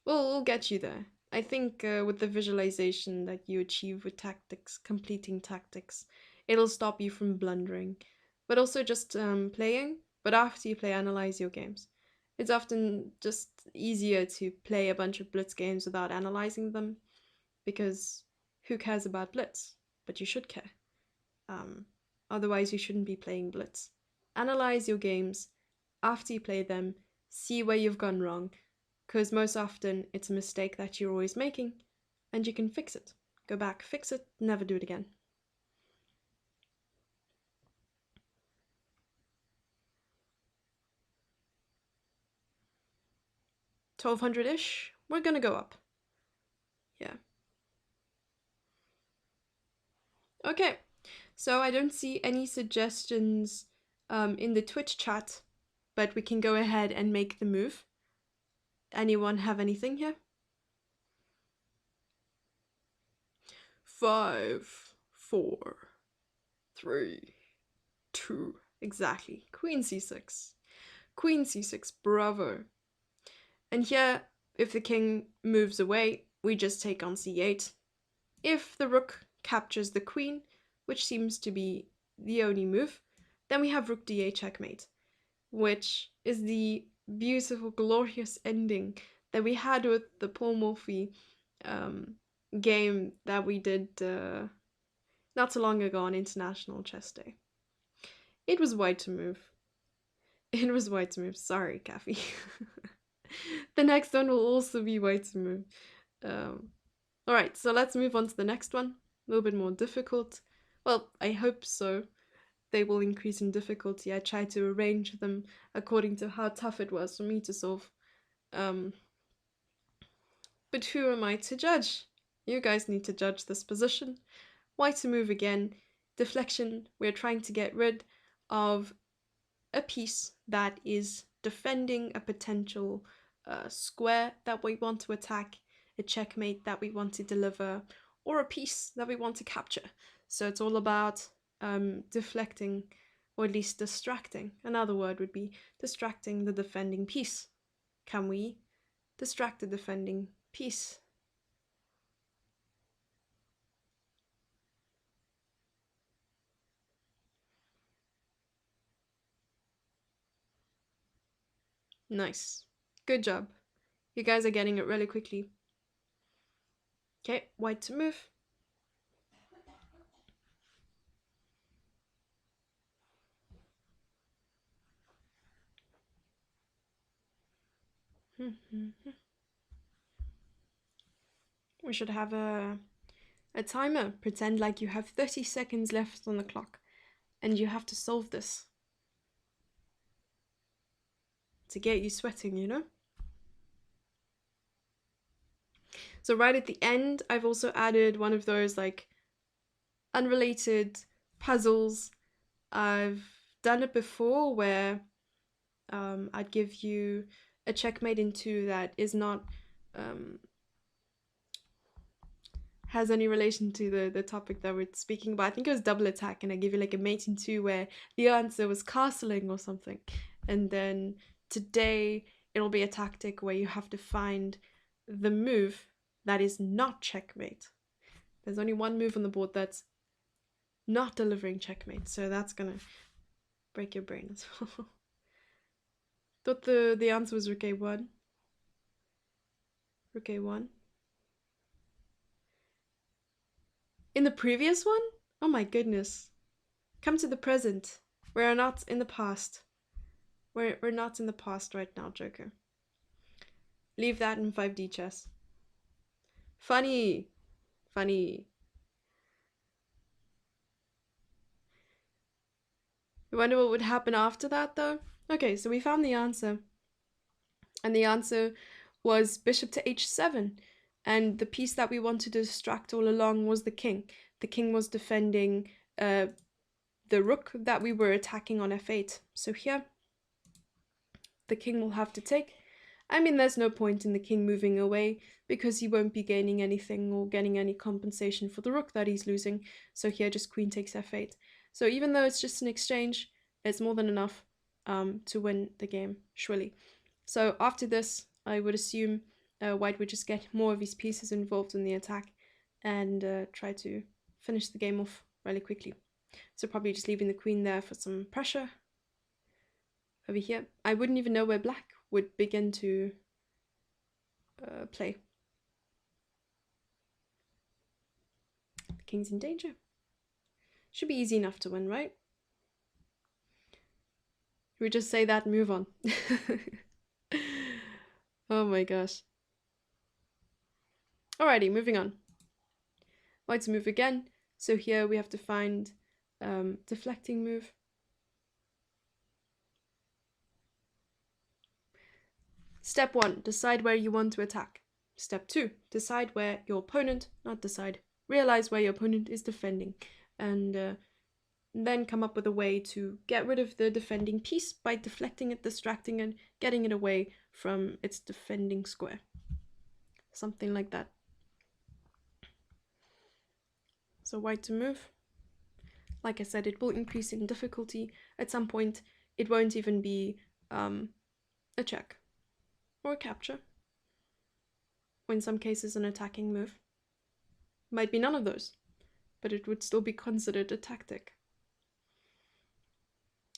We'll get you there. I think with the visualization that you achieve with tactics, completing tactics, it'll stop you from blundering. But also just playing, but after you play, analyze your games. It's often just easier to play a bunch of Blitz games without analyzing them, because who cares about Blitz? But you should care. Otherwise, you shouldn't be playing Blitz. Analyze your games after you play them, see where you've gone wrong, because most often it's a mistake that you're always making, and you can fix it. Go back, fix it, never do it again. $1,200-ish, we're gonna go up. Yeah. Okay, so I don't see any suggestions in the Twitch chat, but we can go ahead and make the move. Anyone have anything here? 5, 4, 3, 2, exactly. Queen c6. Queen c6, bravo. And here, if the king moves away, we just take on c8. If the rook captures the queen, which seems to be the only move, then we have rook d8 checkmate, which is the beautiful, glorious ending that we had with the Paul Morphy game that we did not so long ago on International Chess Day. It was white to move. It was white to move. Sorry, Kathy. The next one will also be white to move. Alright, so let's move on to the next one. A little bit more difficult. Well, I hope so. They will increase in difficulty. I tried to arrange them according to how tough it was for me to solve. But who am I to judge? You guys need to judge this position. White to move again. Deflection, we're trying to get rid of a piece that is defending a potential square that we want to attack, a checkmate that we want to deliver, or a piece that we want to capture. So it's all about deflecting, or at least distracting. Another word would be distracting the defending piece. Can we distract the defending piece? Nice. Good job. You guys are getting it really quickly. Okay, white to move. We should have a timer. Pretend like you have 30 seconds left on the clock and you have to solve this to get you sweating, you know? So right at the end, I've also added one of those like unrelated puzzles. I've done it before where I'd give you a checkmate in 2 that is not has any relation to the topic that we're speaking about. I think it was double attack, and I give you like a mate in 2 where the answer was castling or something. And then today it'll be a tactic where you have to find the move that is not checkmate. There's only one move on the board that's not delivering checkmate, so that's gonna break your brain as well. Thought the answer was rook a1. Rook a1. In the previous one? Oh my goodness. Come to the present. We are not in the past. We're not in the past right now, Joker. Leave that in 5D chess. Funny. Funny. I wonder what would happen after that, though. Okay, so we found the answer. And the answer was bishop to h7. And the piece that we wanted to distract all along was the king. The king was defending the rook that we were attacking on f8. So here, the king will have to take. I mean, there's no point in the king moving away because he won't be gaining anything or getting any compensation for the rook that he's losing. So here, just queen takes f8. So even though it's just an exchange, it's more than enough to win the game, surely. So after this, I would assume white would just get more of his pieces involved in the attack and try to finish the game off really quickly. So probably just leaving the queen there for some pressure. Over here, I wouldn't even know where black would begin to play. The king's in danger. Should be easy enough to win, right? We just say that and move on. Oh my gosh. Alrighty, moving on. White's move again. So here we have to find deflecting move. Step 1, decide where you want to attack. Step 2, decide where your opponent, not decide, realize where your opponent is defending. And then come up with a way to get rid of the defending piece by deflecting it, distracting it, getting it away from its defending square. Something like that. So white to move. Like I said, it will increase in difficulty. At some point, it won't even be a check or a capture. Or in some cases, an attacking move. Might be none of those, but it would still be considered a tactic.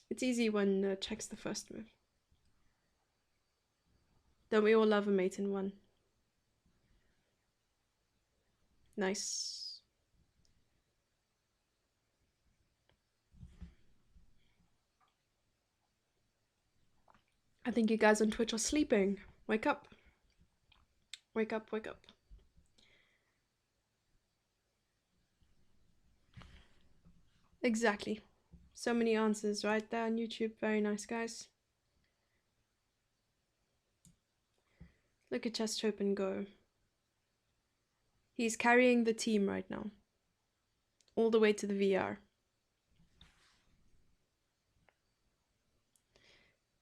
It's easy when check's the first move. Don't we all love a mate in 1? Nice. I think you guys on Twitch are sleeping. Wake up. Wake up, wake up. Exactly. So many answers right there on YouTube. Very nice, guys. Look at Chess Chopin go. He's carrying the team right now. All the way to the VR.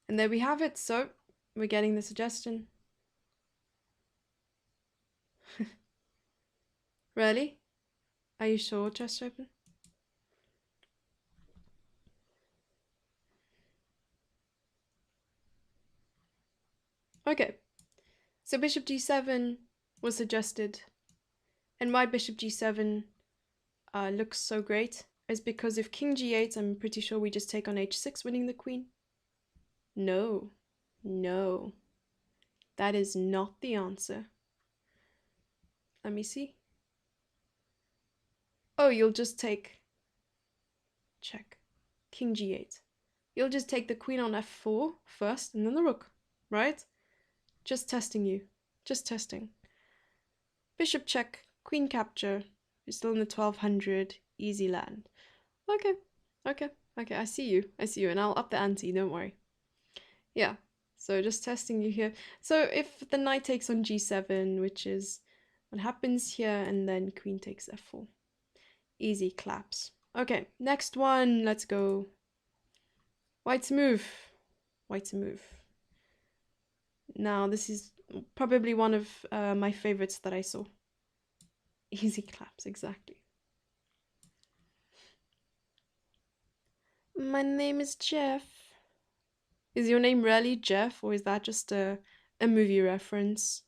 And there we have it. So, we're getting the suggestion. Really? Are you sure, chest open? Okay. So bishop g7 was suggested. And why bishop g7 looks so great is because if king g8, I'm pretty sure we just take on h6, winning the queen. No. No. That is not the answer. Let me see. Oh, you'll just take... Check. King g8. You'll just take the queen on f4 first and then the rook, right? Just testing you. Just testing. Bishop check, queen capture. You're still in the 1200, easy land. Okay, okay, okay, I see you. I see you, and I'll up the ante, don't worry. Yeah, so just testing you here. So if the knight takes on g7, which is what happens here, and then queen takes f4. Easy claps. Okay, next one, let's go. White's move. White's move. Now, this is probably one of my favorites that I saw. Easy claps, exactly. My name is Jeff. Is your name really Jeff, or is that just a movie reference?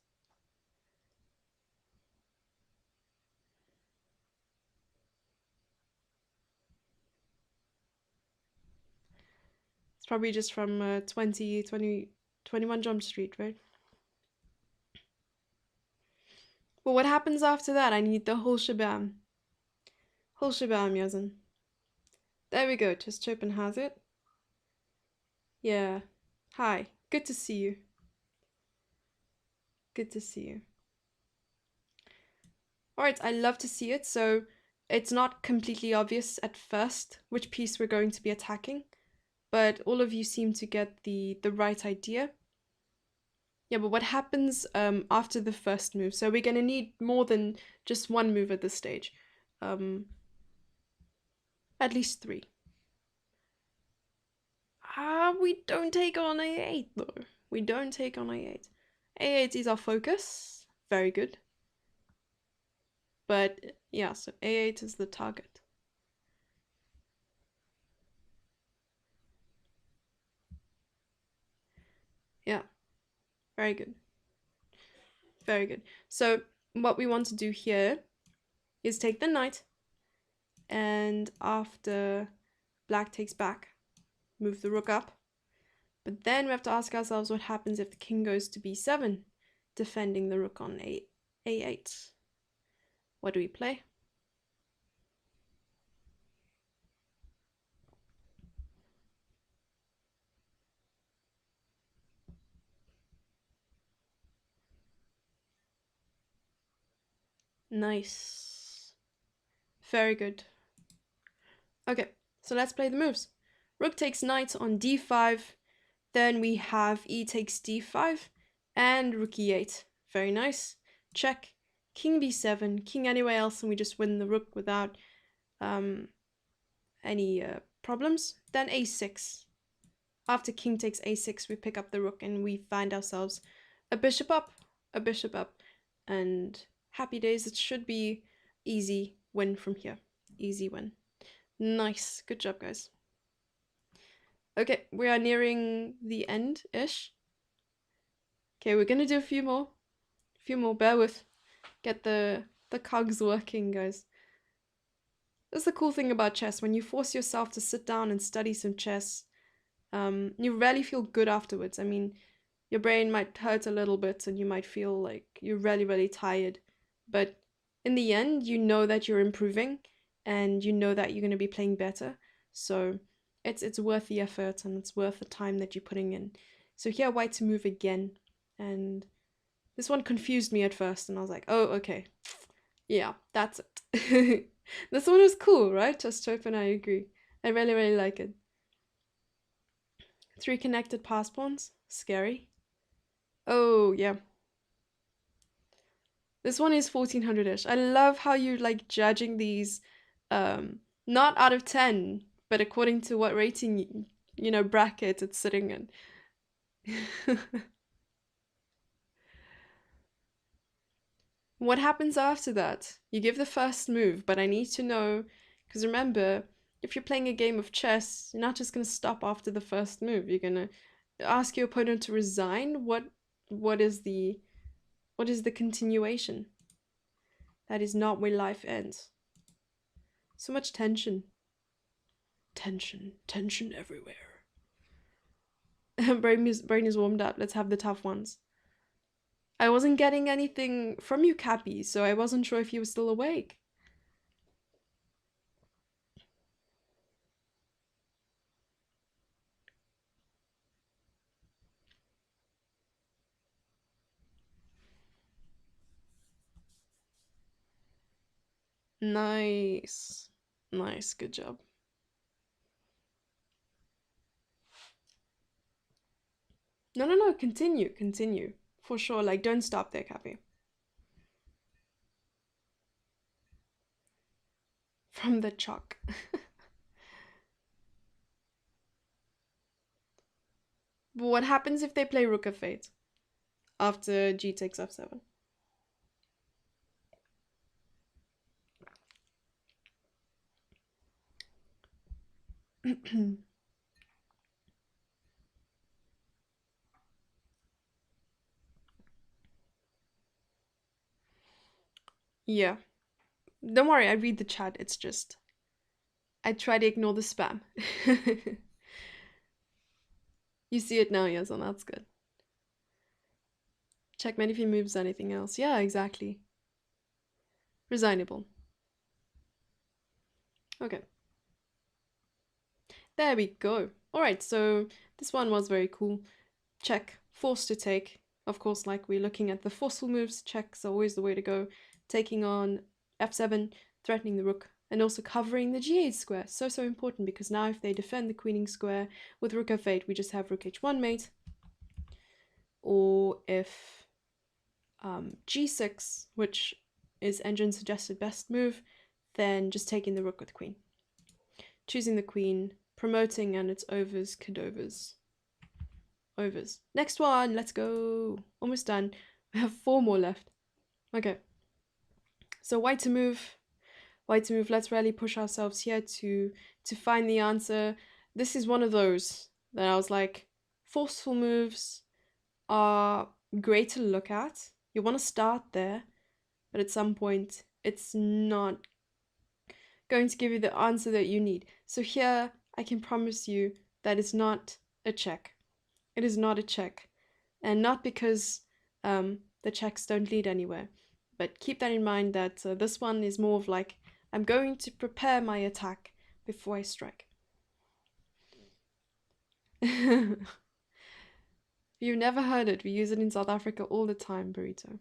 It's probably just from 21 Jump Street, right? But what happens after that? I need the whole shabam. Whole shabam, Yazin. There we go, just Chopin has it. Yeah. Hi, good to see you. Good to see you. Alright, I love to see it. So it's not completely obvious at first which piece we're going to be attacking, but all of you seem to get the right idea. Yeah, but what happens after the first move? So we're going to need more than just one move at this stage. At least 3. We don't take on a8 though. We don't take on a8. a8 is our focus. Very good. But yeah, so a8 is the target. Yeah, very good. Very good. So what we want to do here is take the knight, and after black takes back, move the rook up. But then we have to ask ourselves what happens if the king goes to b7, defending the rook on a8. What do we play? Nice. Very good. Okay, so let's play the moves. Rook takes knight on d5. Then we have e takes d5 and rook e8. Very nice. Check. King b7, king anywhere else, and we just win the rook without any problems. Then a6. After king takes a6, we pick up the rook and we find ourselves a bishop up, and happy days. It should be easy win from here. Easy win. Nice. Good job, guys. Okay, we are nearing the end-ish. Okay, we're gonna do a few more. Bear with. Get the cogs working, guys. That's the cool thing about chess. When you force yourself to sit down and study some chess, you really feel good afterwards. I mean, your brain might hurt a little bit and you might feel like you're really, really tired. But in the end, you know that you're improving and you know that you're going to be playing better. So it's worth the effort and it's worth the time that you're putting in. So here, white to move again. And this one confused me at first and I was like, oh, okay. Yeah, that's it. This one is cool, right? Just open, I agree. I really, really like it. 3 connected pass pawns. Scary. Oh, yeah. This one is 1400-ish. I love how you're like judging these not out of 10, but according to what rating, bracket it's sitting in. What happens after that? You give the first move, but I need to know, because remember, if you're playing a game of chess, you're not just going to stop after the first move. You're going to ask your opponent to resign. What is the continuation? That is not where life ends. So much tension. Tension everywhere. brain is warmed up. Let's have the tough ones. I wasn't getting anything from you, Cappy, so I wasn't sure if you were still awake. Nice. Nice, good job. No, continue. For sure, like, don't stop there, Cappy. From the chalk. But what happens if they play Rook of Fate after G takes F7? Yeah. Don't worry, I read the chat. It's just I try to ignore the spam. You see it now, yes, and that's good. Checkmate if he moves anything else. Yeah, exactly. Resignable. Okay. There we go. Alright, so this one was very cool. Check. Force to take. Of course, like we're looking at the forceful moves, checks are always the way to go. Taking on f7, threatening the rook, and also covering the g8 square. So important, because now if they defend the queening square with rook f8, we just have rook h1 mate. Or if g6, which is Engine's suggested best move, then just taking the rook with queen. Choosing the queen, promoting, and it's overs, cadovers. Overs. Next one, let's go. Almost done. We have 4 more left. Okay. So white to move. Let's really push ourselves here to find the answer. This is one of those that I was like, forceful moves are great to look at. You want to start there, but at some point it's not going to give you the answer that you need. So here I can promise you that it's not a check. It is not a check. And not because the checks don't lead anywhere. But keep that in mind that this one is more of like, I'm going to prepare my attack before I strike. You've never heard it. We use it in South Africa all the time, Burrito.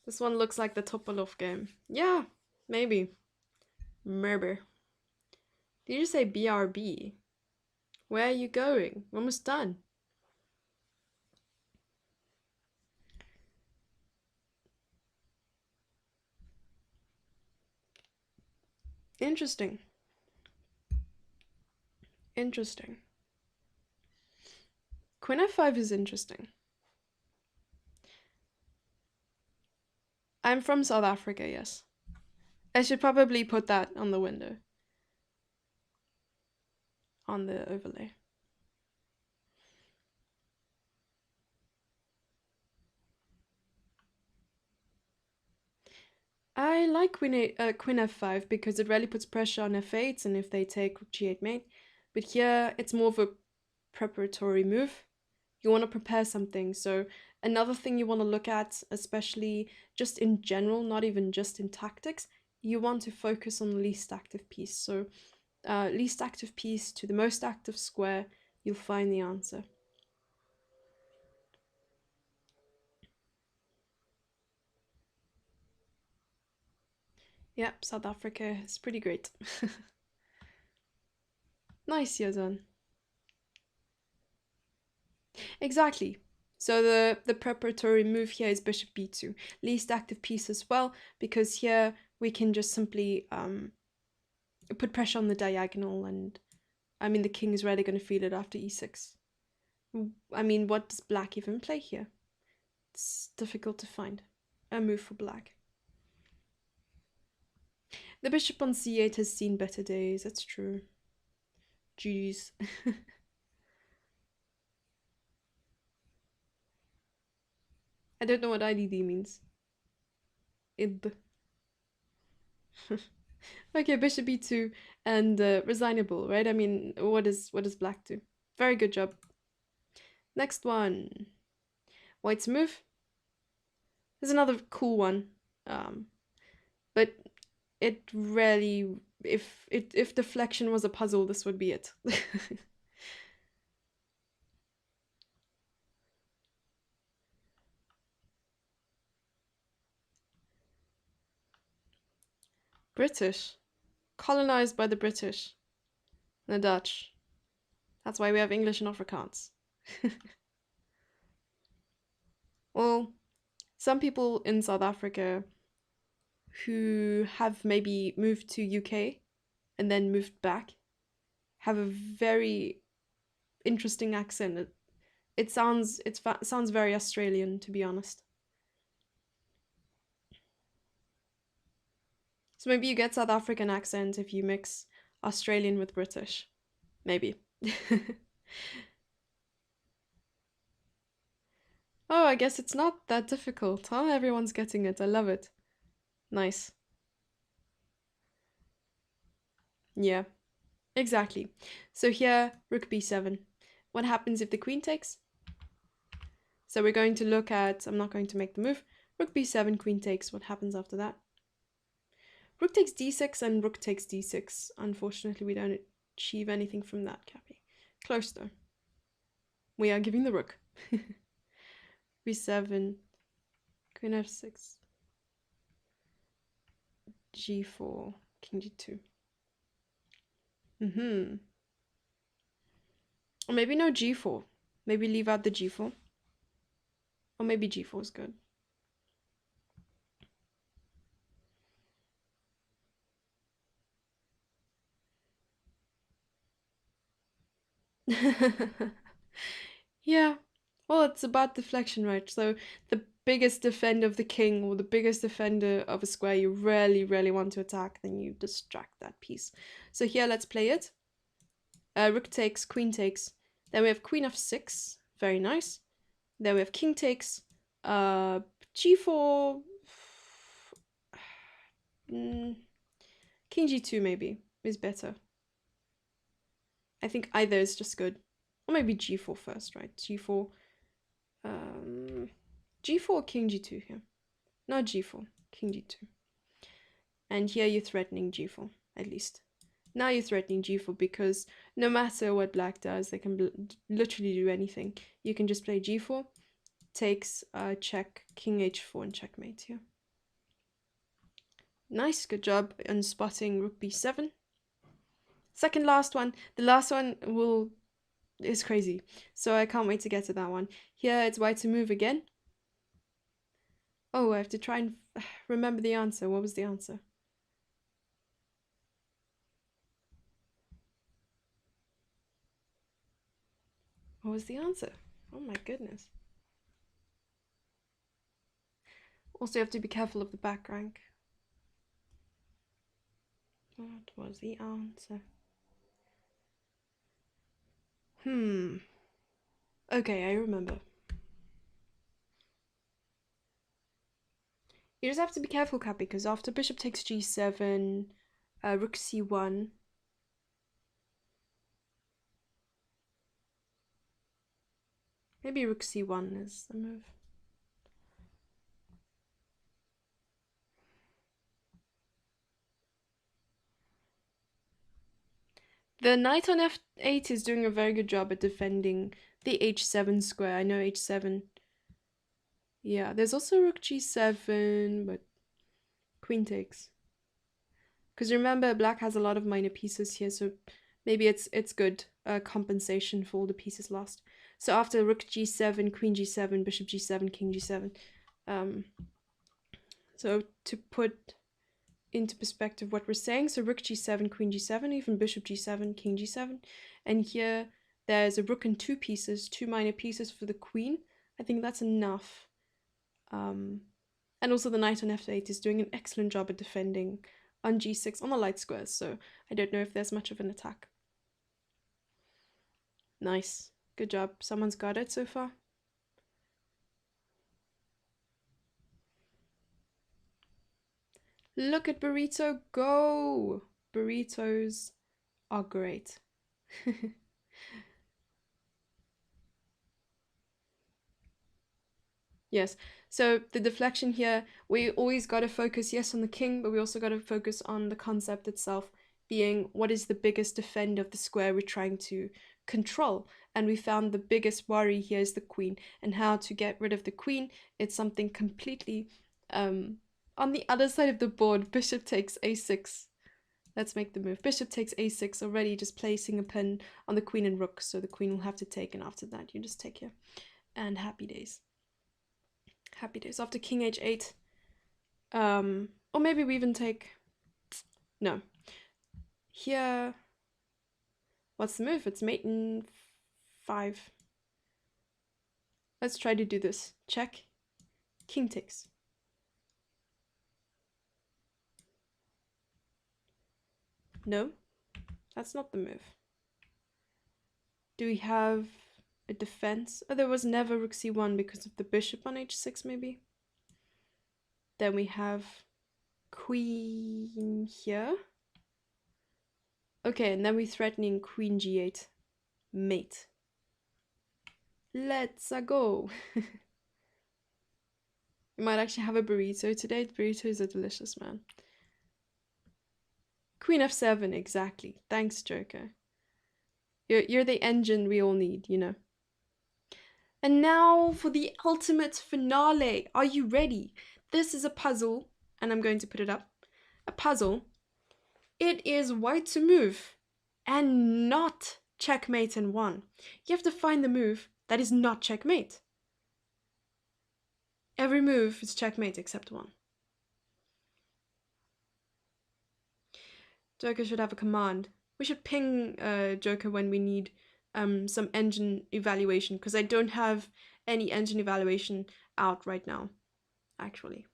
This one looks like the Topalov game. Yeah, maybe. Maybe. Did you say BRB? Where are you going? We're almost done. Interesting. Interesting. Queen f5 is interesting. I'm from South Africa, yes. I should probably put that on the window. On the overlay. I like queen f5 because it really puts pressure on f8, and if they take rook g8 mate. But here it's more of a preparatory move. You want to prepare something. So another thing you want to look at, especially just in general, not even just in tactics, you want to focus on the least active piece. So least active piece to the most active square, you'll find the answer. Yep, South Africa is pretty great. Nice, Yazan. Exactly. So the preparatory move here is bishop b2. Least active piece as well, because here we can just simply put pressure on the diagonal, and I mean the king is really going to feel it after e6. I mean, what does black even play here? It's difficult to find a move for black. The bishop on c8 has seen better days, that's true. Jeez. I don't know what IDD means. Ib. Okay, bishop e2 and resignable, right? I mean, what does black do? Very good job. Next one. White's move. There's another cool one. But it rarely, if deflection was a puzzle, this would be it. British. Colonized by the British. And the Dutch. That's why we have English and Afrikaans. Well, some people in South Africa who have maybe moved to UK and then moved back have a very interesting accent. It sounds very Australian, to be honest. So maybe you get South African accent if you mix Australian with British. Maybe. Oh, I guess it's not that difficult, huh? Everyone's getting it. I love it. Nice. Yeah, exactly. So here, rook b7. What happens if the queen takes? So we're going to look at, I'm not going to make the move, rook b7, queen takes. What happens after that? Rook takes d6 and rook takes d6. Unfortunately, we don't achieve anything from that, Cappy. Close though. We are giving the rook. b7, queen f6, g4, king g2. Or maybe no g4. Maybe leave out the g4. Or maybe g4 is good. Yeah. Well, it's about deflection, right? So the biggest defender of the king or the biggest defender of a square you really, really want to attack, then you distract that piece. So here, let's play it. Rook takes, queen takes. Then we have queen f6. Very nice. Then we have king takes. G4. King g2 maybe is better. I think either is just good. Or maybe g4 first, right? G4. G4, king g2 here. Not g4, king g2. And here you're threatening g4, at least. Now you're threatening g4 because no matter what black does, they can literally do anything. You can just play g4, takes, check, king h4, and checkmate here. Nice, good job on spotting rook b7. Second last one. The last one is crazy, so I can't wait to get to that one. Here it's white to move again. Oh, I have to try and remember the answer. What was the answer? What was the answer? Oh my goodness. Also, you have to be careful of the back rank. What was the answer? Okay, I remember. You just have to be careful, Cappy, because after bishop takes g7, rook c1. Maybe rook c1 is the move. The knight on f8 is doing a very good job at defending the h7 square. I know h7. Yeah, there's also rook g7, but queen takes. Because remember, black has a lot of minor pieces here, so maybe it's good compensation for all the pieces lost. So after rook g7, queen g7, bishop g7, king g7. So to put into perspective what we're saying, so rook g7, queen g7, even bishop g7, king g7. And here there's a rook and two pieces, two minor pieces for the queen. I think that's enough And also the knight on f8 is doing an excellent job at defending on g6 on the light squares, so I don't know if there's much of an attack. Nice. Good job. Someone's got it so far. Look at Burrito go! Burritos are great. Yes, so the deflection here, we always got to focus, yes, on the king, but we also got to focus on the concept itself, being what is the biggest defend of the square we're trying to control. And we found the biggest worry here is the queen, and how to get rid of the queen. It's something completely on the other side of the board. Bishop takes a6. Let's make the move. Bishop takes a6, already just placing a pin on the queen and rook, so the queen will have to take, and after that you just take here. And happy days. Happy days. After king h8, or maybe we even take, no. Here, what's the move? It's mate in 5. Let's try to do this. Check. King takes. No, that's not the move. Do we have a defense? Oh, there was never rook c1 because of the bishop on h6 maybe. Then we have queen here. Okay, and then we're threatening queen g8. Mate. Let's go. We might actually have a burrito today. The burritos are delicious, man. Queen f7, exactly. Thanks, Joker. You're the engine we all need, you know. And now for the ultimate finale. Are you ready? This is a puzzle, and I'm going to put it up. A puzzle. It is white to move and not checkmate in 1. You have to find the move that is not checkmate. Every move is checkmate except 1. Joker should have a command. We should ping Joker when we need some engine evaluation, because I don't have any engine evaluation out right now, actually.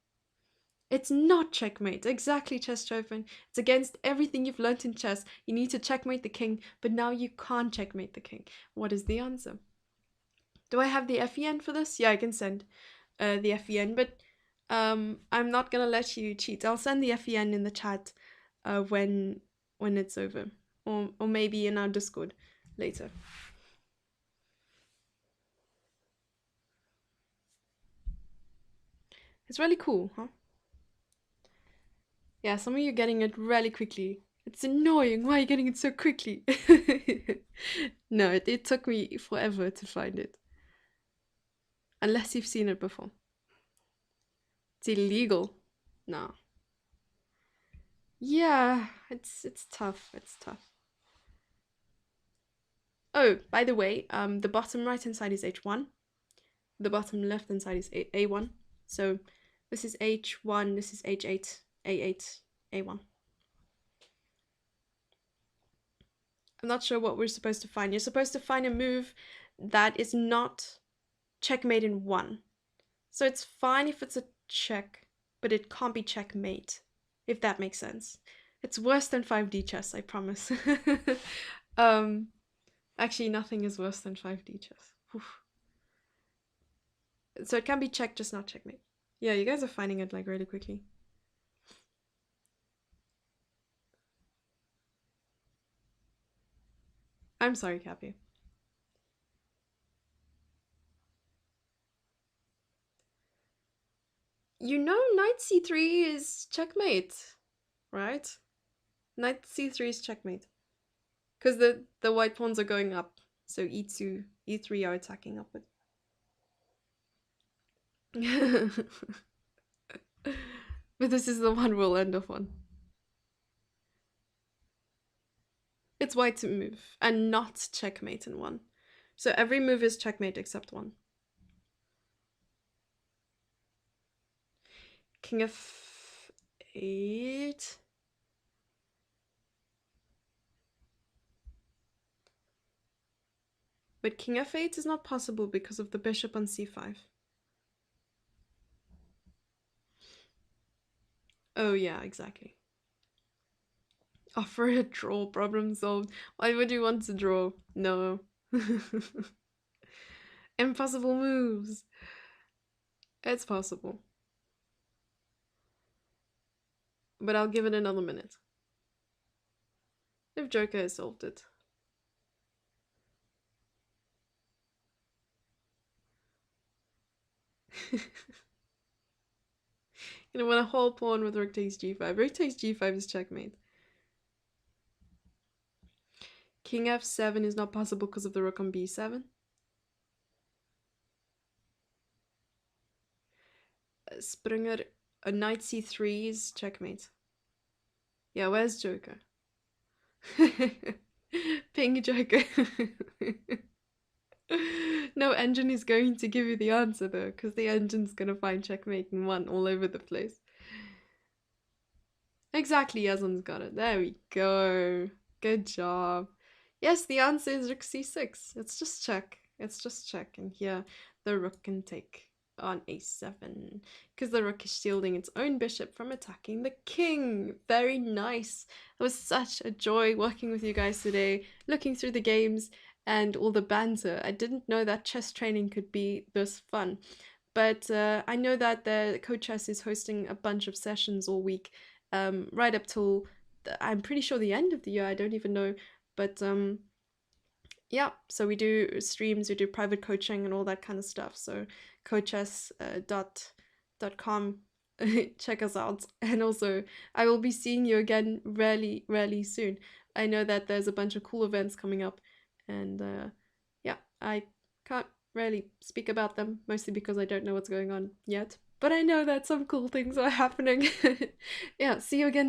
It's not checkmate. Exactly, Chess Trophin. It's against everything you've learnt in chess. You need to checkmate the king, but now you can't checkmate the king. What is the answer? Do I have the FEN for this? Yeah, I can send the FEN, but I'm not gonna let you cheat. I'll send the FEN in the chat when it's over, or maybe in our Discord later. It's really cool, huh? Yeah, some of you are getting it really quickly. It's annoying. Why are you getting it so quickly? No, it took me forever to find it. Unless you've seen it before. It's illegal. No. Yeah, it's tough. It's tough. Oh, by the way, the bottom right hand side is H1. The bottom left hand side is A1. So this is H1, this is H8, A8, A1. I'm not sure what we're supposed to find. You're supposed to find a move that is not checkmate in 1. So it's fine if it's a check, but it can't be checkmate, if that makes sense. It's worse than 5D chess, I promise. Actually, nothing is worse than 5D chess. Oof. So it can be check, just not checkmate. Yeah, you guys are finding it like really quickly. I'm sorry, Cappy. You know knight c3 is checkmate, right? Knight c3 is checkmate. Because the white pawns are going up. So e2, e3 are attacking upward. But this is the one we'll end off on. It's white to move and not checkmate in 1. So every move is checkmate except 1. King f8. But king f8 is not possible because of the bishop on c5. Oh yeah, exactly. Offer a draw, problem solved. Why would you want to draw? No. Impossible moves. It's possible. But I'll give it another minute. If Joker has solved it. You know, when a whole pawn with rook takes g5. Rook takes g5 is checkmate. King f7 is not possible because of the rook on b7. Springer, a knight c3 is checkmate. Yeah, where's Joker? Ping Joker. No engine is going to give you the answer though, because the engine's gonna find checkmate and one all over the place. Exactly, Yazan's got it. There we go. Good job. Yes, the answer is rook c6. It's just check. It's just check. And here the rook can take on a7 because the rook is shielding its own bishop from attacking the king. Very nice. It was such a joy working with you guys today, looking through the games and all the banter. I didn't know that chess training could be this fun. But I know that the Code Chess is hosting a bunch of sessions all week, right up till I'm pretty sure the end of the year. I don't even know, but yeah. So we do streams, we do private coaching, and all that kind of stuff. So coachess.com, check us out. And also, I will be seeing you again really, really soon. I know that there's a bunch of cool events coming up, and yeah, I can't really speak about them, mostly because I don't know what's going on yet. But I know that some cool things are happening. Yeah, see you again